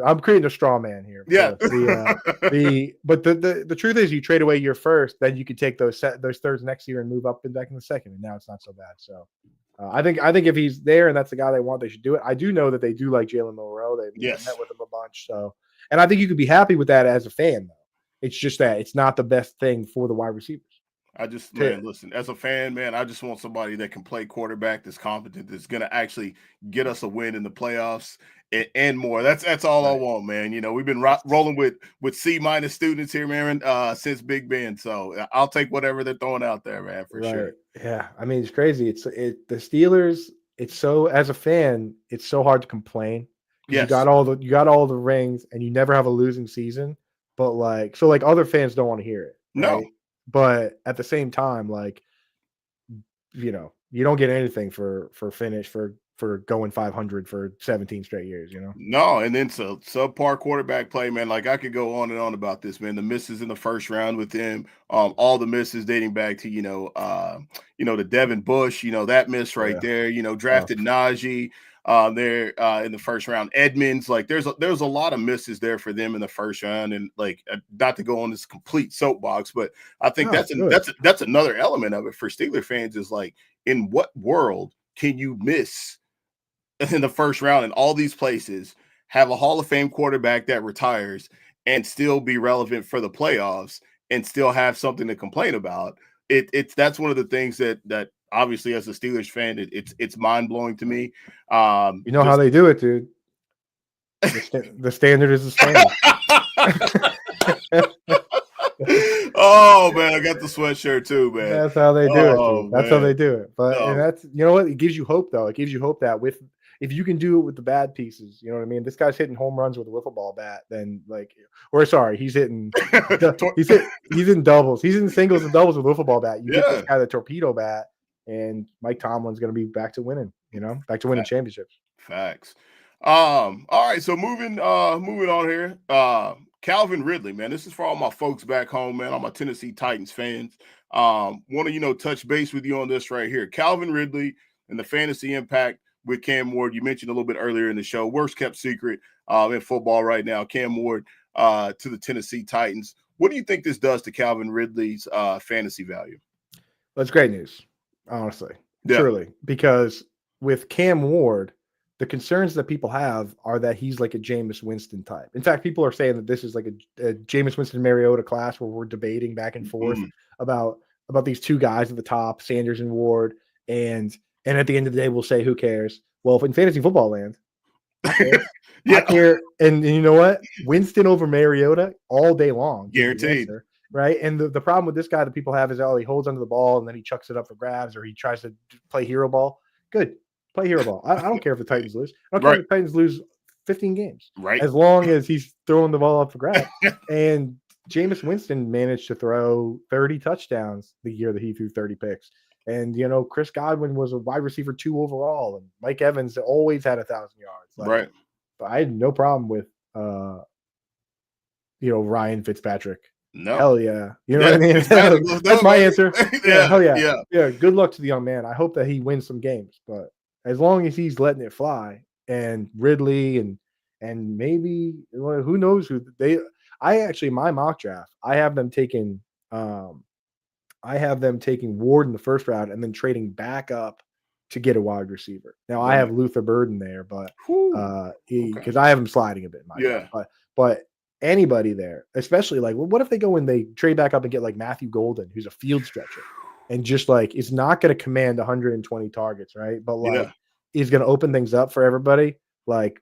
Speaker 2: I'm creating a straw man here.
Speaker 1: Yeah.
Speaker 2: But the truth is, you trade away your first, then you could take those thirds next year and move up and back in the second, and now it's not so bad. So. I think if he's there and that's the guy they want, they should do it. I do know that they do like Jalen Milroe. They met with him a bunch, so. And I think you could be happy with that as a fan, though. It's just that it's not the best thing for the wide receivers.
Speaker 1: Listen, as a fan, man, I just want somebody that can play quarterback, that's competent, that's going to actually get us a win in the playoffs and more. That's all I want, man. We've been rolling with C- students here, man, since Big Ben. So I'll take whatever they're throwing out there, man, for sure.
Speaker 2: Yeah, I mean, it's crazy. The Steelers. It's so, as a fan, it's so hard to complain. Yes. You got all the rings, and you never have a losing season. But other fans don't want to hear it. Right?
Speaker 1: No.
Speaker 2: But at the same time, you don't get anything for finish for going 500 for 17 straight years.
Speaker 1: No, and then subpar quarterback play, man. Like I could go on and on about this, man. The misses in the first round with him, all the misses dating back to the Devin Bush, that miss right there. Drafted Najee. There in the first round, Edmonds, like there's a lot of misses there for them in the first round, and not to go on this complete soapbox, but I think that's another element of it for Steeler fans is like, in what world can you miss in the first round in all these places, have a Hall of Fame quarterback that retires, and still be relevant for the playoffs and still have something to complain about? That's one of the things that obviously as a Steelers fan, it's mind blowing to me.
Speaker 2: You know how they do it, dude. The standard is the standard.
Speaker 1: Oh man, I got the sweatshirt too, man.
Speaker 2: That's how they do it, dude.
Speaker 1: Oh
Speaker 2: That's how
Speaker 1: man.
Speaker 2: they do it. But and
Speaker 1: No.
Speaker 2: that's you know what? It gives you hope though. It gives you hope that if you can do it with the bad pieces, you know what I mean? This guy's hitting home runs with a wiffle ball bat, then he's hitting he's in doubles. He's in singles and doubles with wiffle ball bat. You get this guy the torpedo bat, and Mike Tomlin's gonna be back to winning, back to winning championships.
Speaker 1: Facts. All right, so moving on here. Calvin Ridley, man. This is for all my folks back home, man. All my Tennessee Titans fans. Want to, touch base with you on this right here. Calvin Ridley and the fantasy impact with Cam Ward. You mentioned a little bit earlier in the show. Worst kept secret in football right now. Cam Ward to the Tennessee Titans. What do you think this does to Calvin Ridley's fantasy value?
Speaker 2: That's great news, honestly.
Speaker 1: Yeah.
Speaker 2: Truly. Because with Cam Ward, the concerns that people have are that he's like a Jameis Winston type. In fact, people are saying that this is like a Jameis Winston Mariota class where we're debating back and forth about these two guys at the top, Sanders and Ward, and at the end of the day, we'll say, who cares? Well, in fantasy football land, I care. I care. And you know what? Winston over Mariota all day long.
Speaker 1: Guaranteed.
Speaker 2: Right. And the problem with this guy that people have is, he holds onto the ball and then he chucks it up for grabs, or he tries to play hero ball. Good. Play hero ball. I don't care if the Titans lose. I don't care if the Titans lose 15 games.
Speaker 1: Right.
Speaker 2: As long as he's throwing the ball up for grabs. And Jameis Winston managed to throw 30 touchdowns the year that he threw 30 picks. And, Chris Godwin was a wide receiver 2 overall. And Mike Evans always had 1,000 yards.
Speaker 1: Right.
Speaker 2: But I had no problem with, Ryan Fitzpatrick.
Speaker 1: No.
Speaker 2: Hell yeah. You know what I mean? That's my answer. Hell yeah. Yeah. Good luck to the young man. I hope that he wins some games. But as long as he's letting it fly, and Ridley and maybe who knows who my mock draft, I have them taking Ward in the first round and then trading back up to get a wide receiver. Now I have Luther Burden there, but because I have him sliding a bit in my draft. But anybody there, especially what if they go and they trade back up and get like Matthew Golden, who's a field stretcher, and just is not going to command 120 targets, right? But he's going to open things up for everybody. I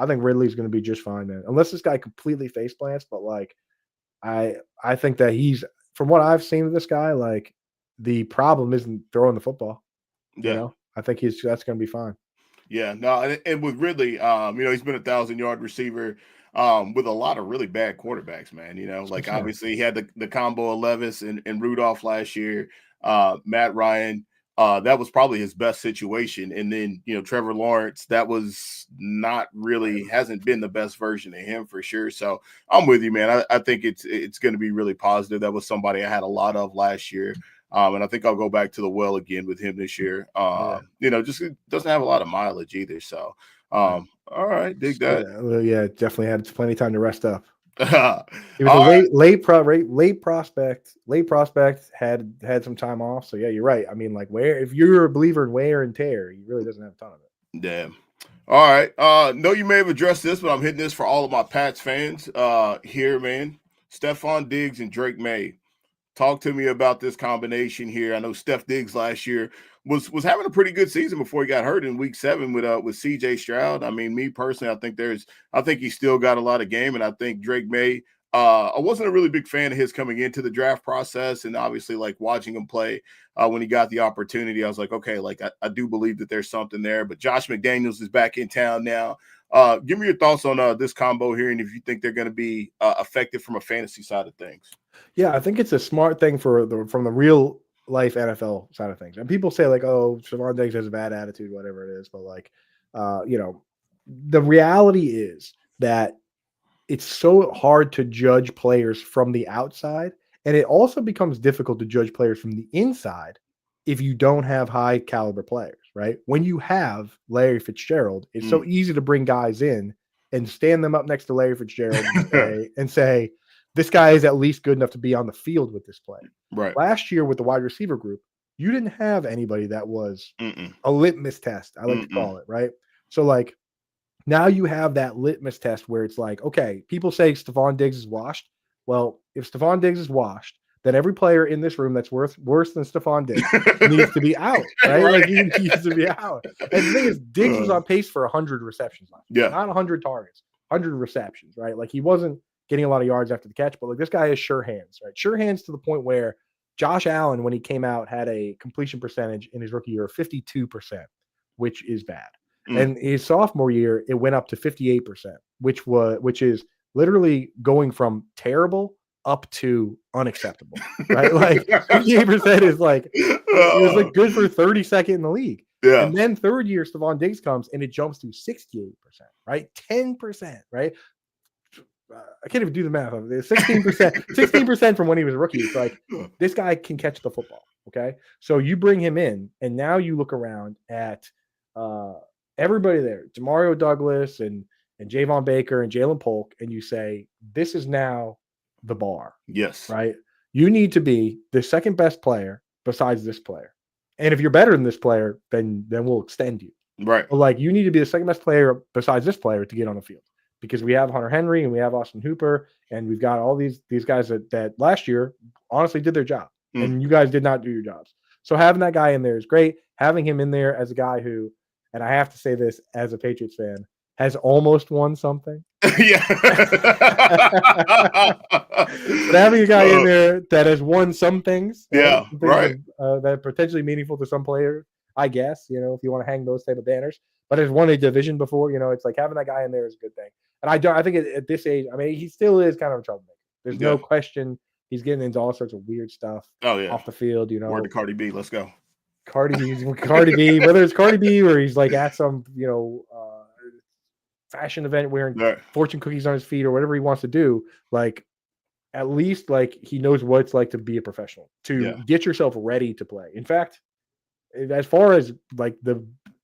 Speaker 2: think Ridley's going to be just fine, man. Unless this guy completely face plants, but I think that he's, from what I've seen of this guy, the problem isn't throwing the football.
Speaker 1: Yeah.
Speaker 2: I think that's going to be fine.
Speaker 1: Yeah, no, and with Ridley, he's been 1,000-yard receiver with a lot of really bad quarterbacks, man. Obviously he had the combo of Levis and Rudolph last year. Matt Ryan, that was probably his best situation. And then, Trevor Lawrence, that was not really, hasn't been the best version of him for sure. So I'm with you, man. I think it's going to be really positive. That was somebody I had a lot of last year. And I think I'll go back to the well again with him this year. Just it doesn't have a lot of mileage either. So, all right, dig that.
Speaker 2: Yeah, definitely had plenty of time to rest up. He was late prospect. Late prospect had some time off. So yeah, you're right. I mean, if you're a believer in wear and tear, he really doesn't have a ton of it.
Speaker 1: Damn. All right. No, you may have addressed this, but I'm hitting this for all of my Pats fans here, man. Stephon Diggs and Drake May. Talk to me about this combination here. I know Steph Diggs last year was having a pretty good season before he got hurt in week 7 with CJ Stroud. I mean, me personally, I think he's still got a lot of game, and I think Drake May. I wasn't a really big fan of his coming into the draft process, and obviously watching him play when he got the opportunity, I was like, okay, I do believe that there's something there. But Josh McDaniels is back in town now. Give me your thoughts on this combo here, and if you think they're going to be effective from a fantasy side of things.
Speaker 2: Yeah, I think it's a smart thing from the real life NFL side of things. And people say Stephon Diggs has a bad attitude, whatever it is. But the reality is that it's so hard to judge players from the outside. And it also becomes difficult to judge players from the inside if you don't have high caliber players, right? When you have Larry Fitzgerald, it's so easy to bring guys in and stand them up next to Larry Fitzgerald and say, this guy is at least good enough to be on the field with this play.
Speaker 1: Right.
Speaker 2: Last year with the wide receiver group, you didn't have anybody that was a litmus test, I like to call it, right? So now you have that litmus test where it's okay, people say Stephon Diggs is washed. Well, if Stephon Diggs is washed, then every player in this room that's worse than Stephon Diggs needs to be out, right? Like he needs to be out. And the thing is, Diggs was on pace for 100 receptions last year. Not 100 targets, 100 receptions, right? Like he wasn't getting a lot of yards after the catch, but like this guy has sure hands, right? Sure hands to the point where Josh Allen, when he came out, had a completion percentage in his rookie year of 52%, which is bad. And his sophomore year, it went up to 58%, which is literally going from terrible up to unacceptable, right? Like 58% is like it was like good for 32nd in the league.
Speaker 1: Yeah.
Speaker 2: And then third year, Stephon Diggs comes and it jumps to 68%, right? 10%, right? I can't even do the math. 16% from when he was a rookie. It's like this guy can catch the football. Okay. So you bring him in, and now you look around at everybody there, Demario Douglas and Javon Baker and Jalen Polk, and you say, this is now the bar.
Speaker 1: Yes.
Speaker 2: Right. You need to be the second best player besides this player. And if you're better than this player, then we'll extend you.
Speaker 1: Right.
Speaker 2: But like you need to be the second best player besides this player to get on the field. Because we have Hunter Henry and we have Austin Hooper and we've got all these guys that last year honestly did their job. And you guys did not do your jobs. So having that guy in there is great. Having him in there as a guy who, and I have to say this as a Patriots fan, has almost won something.
Speaker 1: Yeah.
Speaker 2: But having a guy in there that has won some things,
Speaker 1: yeah,
Speaker 2: some things
Speaker 1: right,
Speaker 2: that are potentially meaningful to some players, I guess, if you want to hang those type of banners, but has won a division before, it's like having that guy in there is a good thing. And I think at this age, I mean, he still is kind of a troublemaker. There's no question he's getting into all sorts of weird stuff off the field,
Speaker 1: Word to Cardi B, let's go.
Speaker 2: Cardi B, whether it's Cardi B or he's like at some, fashion event wearing fortune cookies on his feet or whatever he wants to do, like at least like he knows what it's like to be a professional, to get yourself ready to play. In fact, as far as like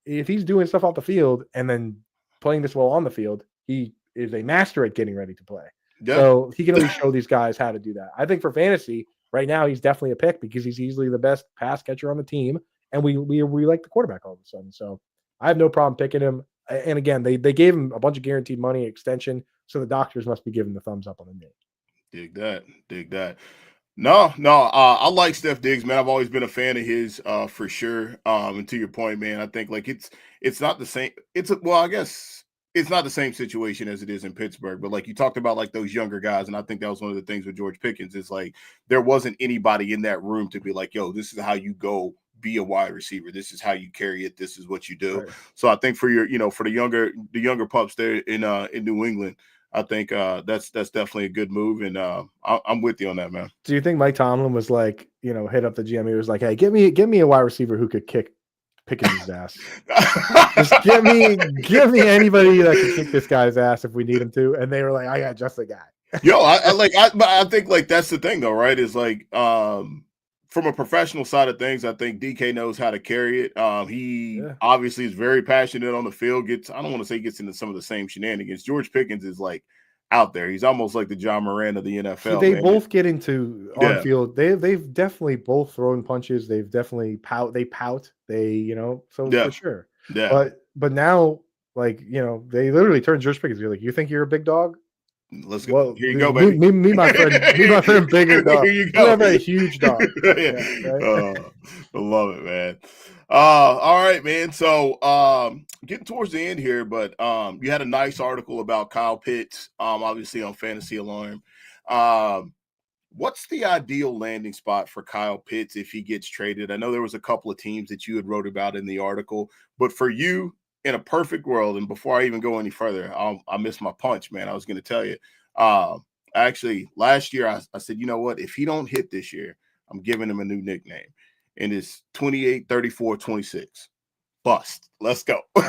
Speaker 2: if he's doing stuff off the field and then playing this well on the field, he is a master at getting ready to play. Yeah. So he can at least show these guys how to do that. I think for fantasy right now, he's definitely a pick because he's easily the best pass catcher on the team. And we like the quarterback all of a sudden. So I have no problem picking him. And again, they gave him a bunch of guaranteed money extension. So the doctors must be giving the thumbs up on the name.
Speaker 1: Dig that. No, I like Steph Diggs, man. I've always been a fan of his, for sure. And to your point, man, I think like it's not the same. I guess it's not the same situation as it is in Pittsburgh. But like you talked about, like those younger guys, and I think that was one of the things with George Pickens is like there wasn't anybody in that room to be like, yo, this is how you go be a wide receiver. This is how you carry it. This is what you do. Right. So I think for for the younger pups there in New England, I think that's definitely a good move, and I'm with you on that, man.
Speaker 2: Do you think Mike Tomlin was like, hit up the GM? He was like, "Hey, get me a wide receiver who could kick Pickens' ass. Just give me anybody that can kick this guy's ass if we need him to." And they were like, "I got just the guy."
Speaker 1: Yo, I think like that's the thing though, right? Is like from a professional side of things, I think DK knows how to carry it. He obviously is very passionate on the field. I don't want to say gets into some of the same shenanigans. George Pickens is like out there. He's almost like the John Moran of the NFL.
Speaker 2: They both get into on field. They've definitely both thrown punches. They've definitely pout. So for sure.
Speaker 1: Yeah.
Speaker 2: But now, like, they literally turn George Pickens. You're like, you think you're a big dog?
Speaker 1: Let's go. Well, here you go, baby.
Speaker 2: Me, my friend, bigger dog.
Speaker 1: Here you go.
Speaker 2: You have a huge dog.
Speaker 1: Right? I love it, man. All right, man. So getting towards the end here, but you had a nice article about Kyle Pitts, obviously on Fantasy Alarm. What's the ideal landing spot for Kyle Pitts if he gets traded? I know there was a couple of teams that you had wrote about in the article, but for you, in a perfect world, and before I even go any further, I missed my punch, man. I was going to tell you. Actually, last year I said, you know what? If he don't hit this year, I'm giving him a new nickname, and it's 28, 34, 26. Bust. Let's go.
Speaker 2: No,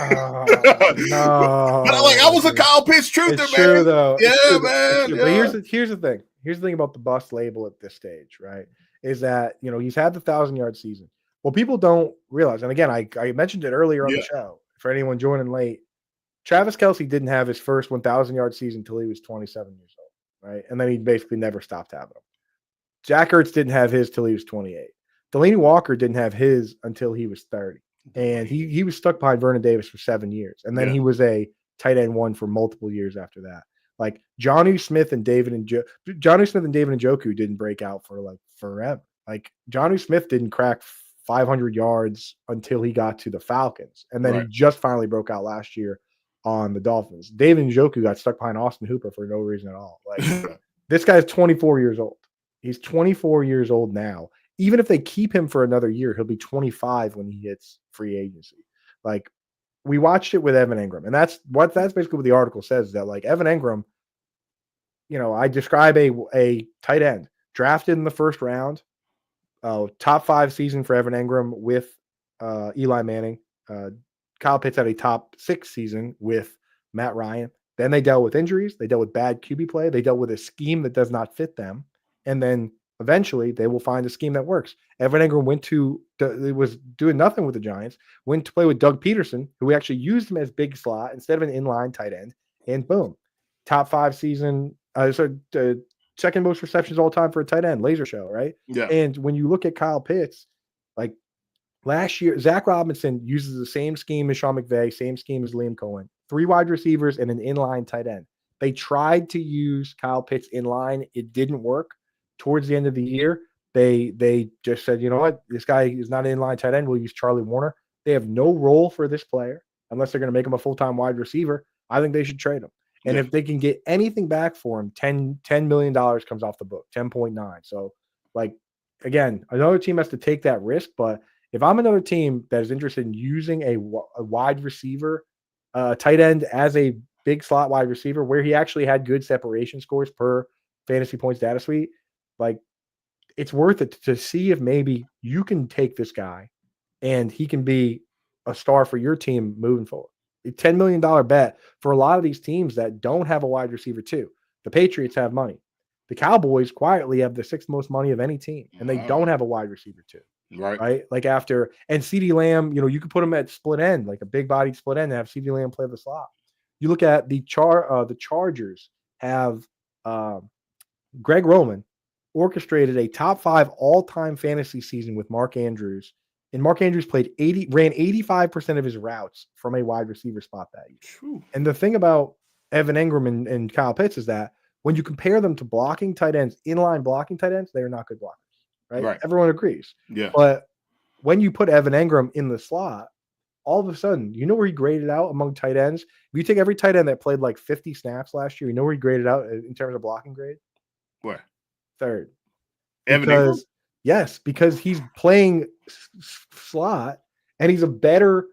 Speaker 1: but I was a Kyle Pitts truther, man.
Speaker 2: True though.
Speaker 1: Yeah, man. Yeah.
Speaker 2: But here's the thing. Here's the thing about the bust label at this stage, right? Is that he's had the 1,000-yard season. Well, people don't realize, and again, I mentioned it earlier on the show. For anyone joining late, Travis Kelce didn't have his first 1,000-yard season until he was 27 years old, right? And then he basically never stopped having them. Jack Ertz didn't have his till he was 28. Delanie Walker didn't have his until he was 30. And he was stuck behind Vernon Davis for 7 years. And then he was a tight end one for multiple years after that. Like Johnny Smith and David Njoku didn't break out for like forever. Like Jonnu Smith didn't crack 500 yards until he got to the Falcons, and then he just finally broke out last year on the Dolphins. David Njoku got stuck behind Austin Hooper for no reason at all. Like this guy's 24 years old. He's 24 years old now. Even if they keep him for another year, he'll be 25 when he hits free agency. Like we watched it with Evan Engram, and that's basically what the article says, that like Evan Engram, I describe a tight end drafted in the first round, top 5 season for Evan Engram with Eli Manning. Kyle Pitts had a top 6 season with Matt Ryan. Then they dealt with injuries. They dealt with bad QB play. They dealt with a scheme that does not fit them. And then eventually they will find a scheme that works. Evan Engram was doing nothing with the Giants, went to play with Doug Peterson, who actually used him as big slot instead of an inline tight end. And boom, top 5 season. Second most receptions all time for a tight end, laser show, right?
Speaker 1: Yeah.
Speaker 2: And when you look at Kyle Pitts, like last year, Zach Robinson uses the same scheme as Sean McVay, same scheme as Liam Cohen, 3 wide receivers and an inline tight end. They tried to use Kyle Pitts inline. It didn't work. Towards the end of the year, they just said, you know what, this guy is not an inline tight end. We'll use Charlie Warner. They have no role for this player unless they're going to make him a full-time wide receiver. I think they should trade him. And if they can get anything back for him, $10 million comes off the book, 10.9. So, like, again, another team has to take that risk. But if I'm another team that is interested in using a wide receiver, tight end as a big slot wide receiver, where he actually had good separation scores per fantasy points data suite, like, it's worth it to see if maybe you can take this guy and he can be a star for your team moving forward. A $10 million bet for a lot of these teams that don't have a wide receiver too. The Patriots have money. The Cowboys quietly have the 6th most money of any team, and they don't have a wide receiver too. Right? Like after, and CeeDee Lamb, you could put him at split end, like a big bodied split end, and have CeeDee Lamb play the slot. You look at the Chargers have Greg Roman orchestrated a top 5 all-time fantasy season with Mark Andrews. And Mark Andrews ran 85% of his routes from a wide receiver spot that year. True. And the thing about Evan Engram and Kyle Pitts is that when you compare them to blocking tight ends, inline blocking tight ends, they are not good blockers, right? Everyone agrees.
Speaker 1: Yeah.
Speaker 2: But when you put Evan Engram in the slot, all of a sudden, you know where he graded out among tight ends? If you take every tight end that played like 50 snaps last year, you know where he graded out in terms of blocking grade?
Speaker 1: Where?
Speaker 2: 3rd.
Speaker 1: Evan Engram?
Speaker 2: Yes, because he's playing slot and he's a better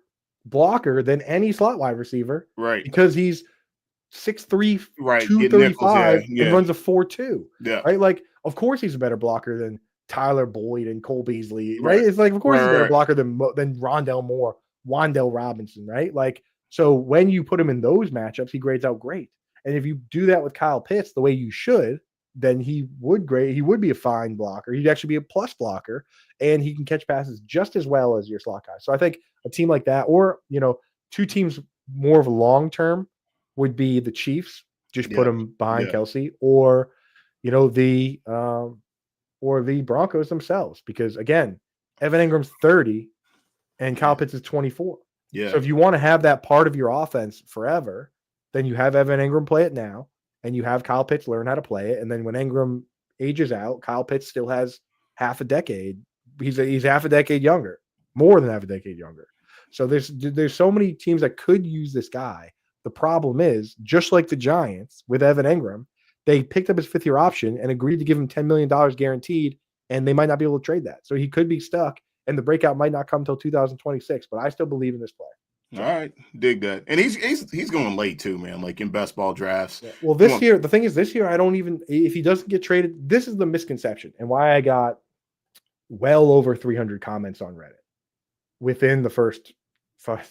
Speaker 2: blocker than any slot wide receiver.
Speaker 1: Right.
Speaker 2: Because he's 6'3",
Speaker 1: right.
Speaker 2: 235 and runs a 4.2.
Speaker 1: Yeah.
Speaker 2: Right. Like, of course he's a better blocker than Tyler Boyd and Cole Beasley. Right. It's like, of course he's a better blocker than Rondell Moore, Wan'Dale Robinson. Right. Like, so when you put him in those matchups, he grades out great. And if you do that with Kyle Pitts the way you should, then he would be a fine blocker. He'd actually be a plus blocker, and he can catch passes just as well as your slot guy. So I think a team like that, or, 2 teams more of a long-term would be the Chiefs, just put them behind Kelsey, or, the Broncos themselves, because again, Evan Engram's 30 and Kyle Pitts is 24.
Speaker 1: Yeah.
Speaker 2: So if you want to have that part of your offense forever, then you have Evan Engram play it now. And you have Kyle Pitts learn how to play it. And then when Engram ages out, Kyle Pitts still has half a decade. He's half a decade younger, more than half a decade younger. So there's so many teams that could use this guy. The problem is, just like the Giants with Evan Engram, they picked up his 5th-year option and agreed to give him $10 million guaranteed, and they might not be able to trade that. So he could be stuck, and the breakout might not come until 2026. But I still believe in this player.
Speaker 1: All right, dig that. And he's going late too, man, like in best ball drafts.
Speaker 2: Yeah. Well, this year, the thing is, I don't even, if he doesn't get traded, this is the misconception and why I got well over 300 comments on Reddit within the first 5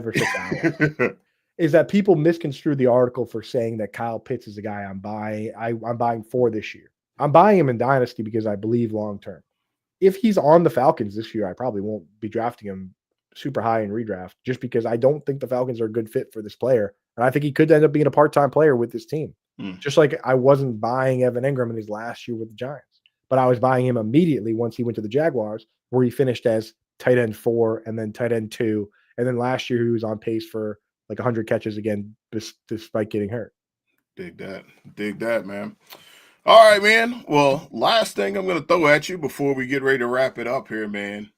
Speaker 2: or 6 hours. Is that people misconstrued the article for saying that Kyle Pitts is the guy I'm buying for this year. I'm buying him in Dynasty because I believe long-term. If he's on the Falcons this year, I probably won't be drafting him super high in redraft, just because I don't think the Falcons are a good fit for this player. And I think he could end up being a part-time player with this team. Just like I wasn't buying Evan Engram in his last year with the Giants, but I was buying him immediately once he went to the Jaguars, where he finished as tight end 4 and then tight end 2. And then last year he was on pace for like 100 catches again, despite getting hurt.
Speaker 1: Dig that, man. All right, man. Well, last thing I'm going to throw at you before we get ready to wrap it up here, man.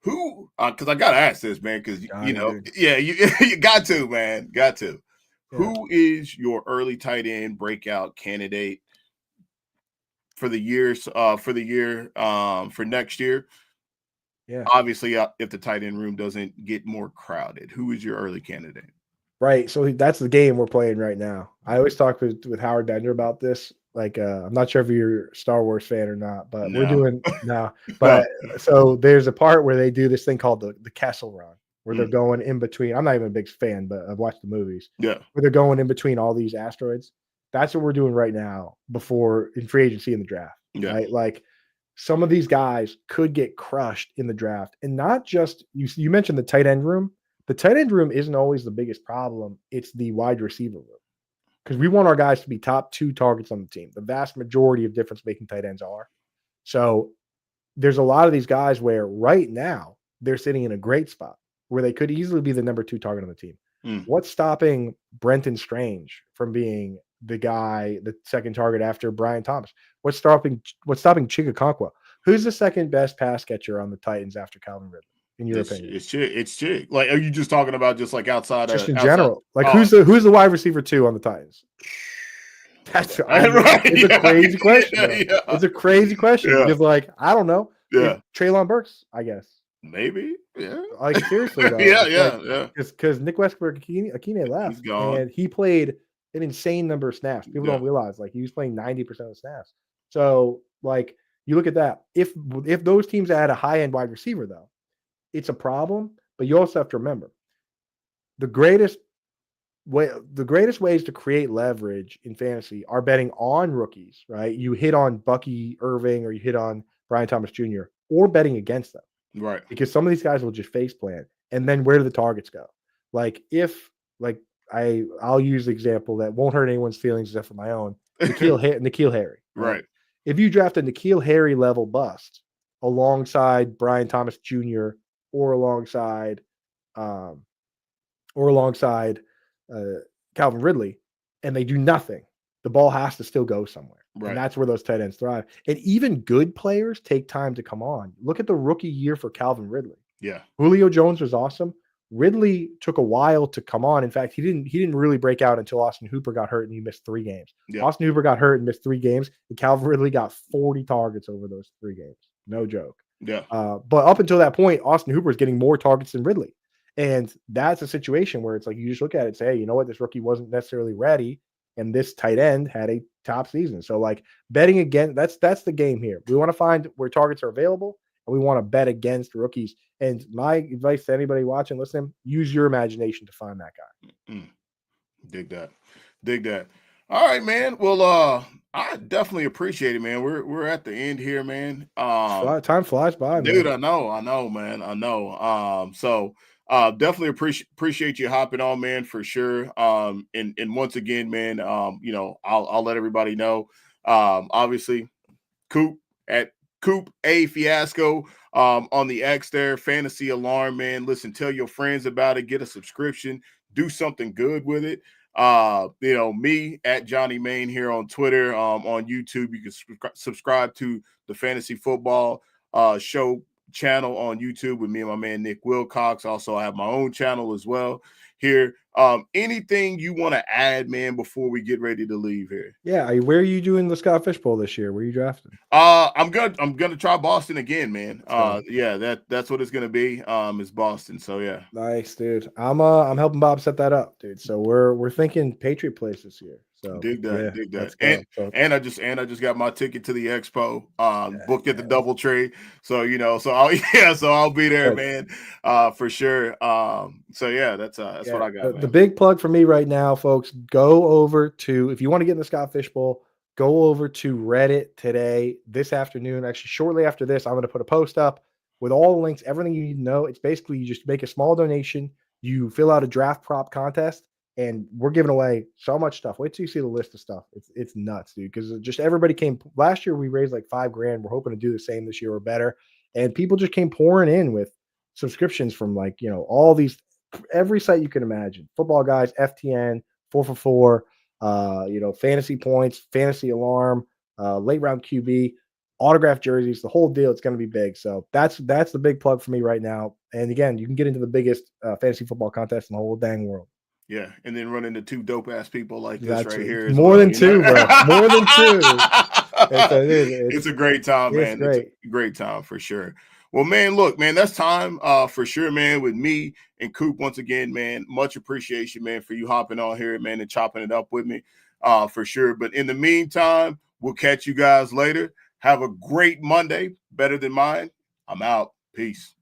Speaker 1: Who? Because I got to ask this, man. Because
Speaker 2: Got it, dude.
Speaker 1: yeah, you you got to, man. Got to.
Speaker 2: Yeah.
Speaker 1: Who is your early tight end breakout candidate for the years? For next year.
Speaker 2: Yeah.
Speaker 1: Obviously, if the tight end room doesn't get more crowded, who is your early candidate?
Speaker 2: Right. So that's the game we're playing right now. I always talk with Howard Bender about this. Like, I'm not sure if you're a Star Wars fan or not, but we're
Speaker 1: No.
Speaker 2: doing now.
Speaker 1: No.
Speaker 2: But so there's a part where they do this thing called the Kessel Run, where they're
Speaker 1: Mm,
Speaker 2: going in between. I'm not even a big fan, but I've watched the movies
Speaker 1: yeah.
Speaker 2: where they're going in between all these asteroids. That's what we're doing right now before in free agency in the draft.
Speaker 1: Yeah.
Speaker 2: Right. Like some of these guys could get crushed in the draft, and not just you mentioned the tight end room. The tight end room isn't always the biggest problem. It's the wide receiver room because we want our guys to be top 2 targets on the team. The vast majority of difference making tight ends are. So there's a lot of these guys where right now they're sitting in a great spot where they could easily be the number 2 target on the team.
Speaker 1: Mm,
Speaker 2: What's stopping Brenton Strange from being the second target after Brian Thomas? What's stopping Chigakonkwa? Who's the second best pass catcher on the Titans after Calvin Ridley, in your opinion?
Speaker 1: It's chick. Like, are you just talking about just like
Speaker 2: Just in
Speaker 1: outside?
Speaker 2: general, like
Speaker 1: Oh,
Speaker 2: who's the wide receiver 2 on the Titans? That's
Speaker 1: right.
Speaker 2: it's a
Speaker 1: Yeah,
Speaker 2: crazy question,
Speaker 1: yeah,
Speaker 2: though.
Speaker 1: yeah,
Speaker 2: It's a crazy question
Speaker 1: yeah,
Speaker 2: because, like, I don't know.
Speaker 1: yeah.
Speaker 2: It Treylon Burks, I guess.
Speaker 1: Maybe. Yeah.
Speaker 2: Like, seriously, though,
Speaker 1: Yeah,
Speaker 2: it's like
Speaker 1: yeah, yeah.
Speaker 2: because Nick Westbrook-Akine
Speaker 1: He's
Speaker 2: left,
Speaker 1: gone.
Speaker 2: and he played an insane number of snaps. People
Speaker 1: Yeah.
Speaker 2: don't realize, like, he was playing 90% of the snaps. So, like, you look at that. If those teams add a high-end wide receiver, though, it's a problem, but you also have to remember the greatest the greatest ways to create leverage in fantasy are betting on rookies, right? You hit on Bucky Irving or you hit on Brian Thomas Jr. or betting against them
Speaker 1: Right.
Speaker 2: because some of these guys will just face plant. And then where do the targets go? Like if like I'll use the example that won't hurt anyone's feelings except for my own. Nikhil Harry, right?
Speaker 1: Right.
Speaker 2: If you draft a Nikhil Harry level bust alongside Brian Thomas Jr. or um, alongside uh, Calvin Ridley, and they do nothing, the ball has to still go somewhere. And
Speaker 1: Right.
Speaker 2: that's where those tight ends thrive. And even good players take time to come on. Look at the rookie year for Calvin Ridley.
Speaker 1: Yeah.
Speaker 2: Julio Jones was awesome. Ridley took a while to come on. In fact, he didn't really break out until Austin Hooper got hurt and he missed 3 games.
Speaker 1: Yeah.
Speaker 2: Austin Hooper got hurt and missed 3 games, and Calvin Ridley got 40 targets over those 3 games. No joke.
Speaker 1: Yeah.
Speaker 2: But up until that point, Austin Hooper is getting more targets than Ridley. And that's a situation where it's like you just look at it and say, hey, you know what? This rookie wasn't necessarily ready, and this tight end had a top season. So, like, betting again, that's the game here. We want to find where targets are available, and we want to bet against rookies. And my advice to anybody watching, listening, use your imagination to find that guy.
Speaker 1: Mm, dig that. Dig that. All right, man. Well, I definitely appreciate it, man. We're at the end here, man.
Speaker 2: Time flies by,
Speaker 1: Dude,
Speaker 2: man.
Speaker 1: I know, man. I know. So definitely appreciate you hopping on, man, for sure. And once again, man, I'll let everybody know. Obviously, Coop at Coop A Fiasco on the X there, Fantasy Alarm, man. Listen, tell your friends about it, get a subscription, do something good with it. Me at Johnny Main here on Twitter, on YouTube. You can subscribe to the Fantasy Football show channel on YouTube with me and my man Nick Wilcox. Also, I have my own channel as well here. Anything you want to add, man, before we get ready to leave here?
Speaker 2: Yeah, where are you doing the Scott Fish Bowl this year? Where are you drafting?
Speaker 1: I'm gonna try Boston again, man.
Speaker 2: So
Speaker 1: Yeah, that's what it's gonna be. Is Boston. So yeah.
Speaker 2: nice, dude. I'm helping Bob set that up, dude. So we're thinking Patriot place this year. So
Speaker 1: Dig that,
Speaker 2: yeah,
Speaker 1: dig that.
Speaker 2: let's go. So
Speaker 1: And I just got my ticket to the expo, booked at the
Speaker 2: yeah,
Speaker 1: DoubleTree. So so I'll be there,
Speaker 2: good.
Speaker 1: man. For sure. So yeah, that's
Speaker 2: Yeah,
Speaker 1: what I got,
Speaker 2: the
Speaker 1: man.
Speaker 2: big plug for me right now, folks, go over to, if you want to get in the Scott Fish Bowl, go over to Reddit today, this afternoon. Actually, shortly after this, I'm going to put a post up with all the links, everything you need to know. It's basically you just make a small donation, you fill out a draft prop contest, and we're giving away so much stuff. Wait till you see the list of stuff. It's nuts, dude. Because just everybody came last year. We raised like $5,000. We're hoping to do the same this year or better. And people just came pouring in with subscriptions from, like, all these, every site you can imagine. Football Guys, FTN, 4for4, Fantasy Points, Fantasy Alarm, late round QB, autographed jerseys, the whole deal. It's going to be big. So that's the big plug for me right now. And again, you can get into the biggest fantasy football contest in the whole dang world.
Speaker 1: Yeah, and then run into two dope ass people like this
Speaker 2: That's
Speaker 1: right here.
Speaker 2: more than two, bro. More than two.
Speaker 1: It's a great time, man.
Speaker 2: Great.
Speaker 1: It's a great time for sure. Well, man, look, man, that's time for sure, man, with me and Coop once again, man. Much appreciation, man, for you hopping on here, man, and chopping it up with me for sure. But in the meantime, we'll catch you guys later. Have a great Monday, better than mine. I'm out. Peace.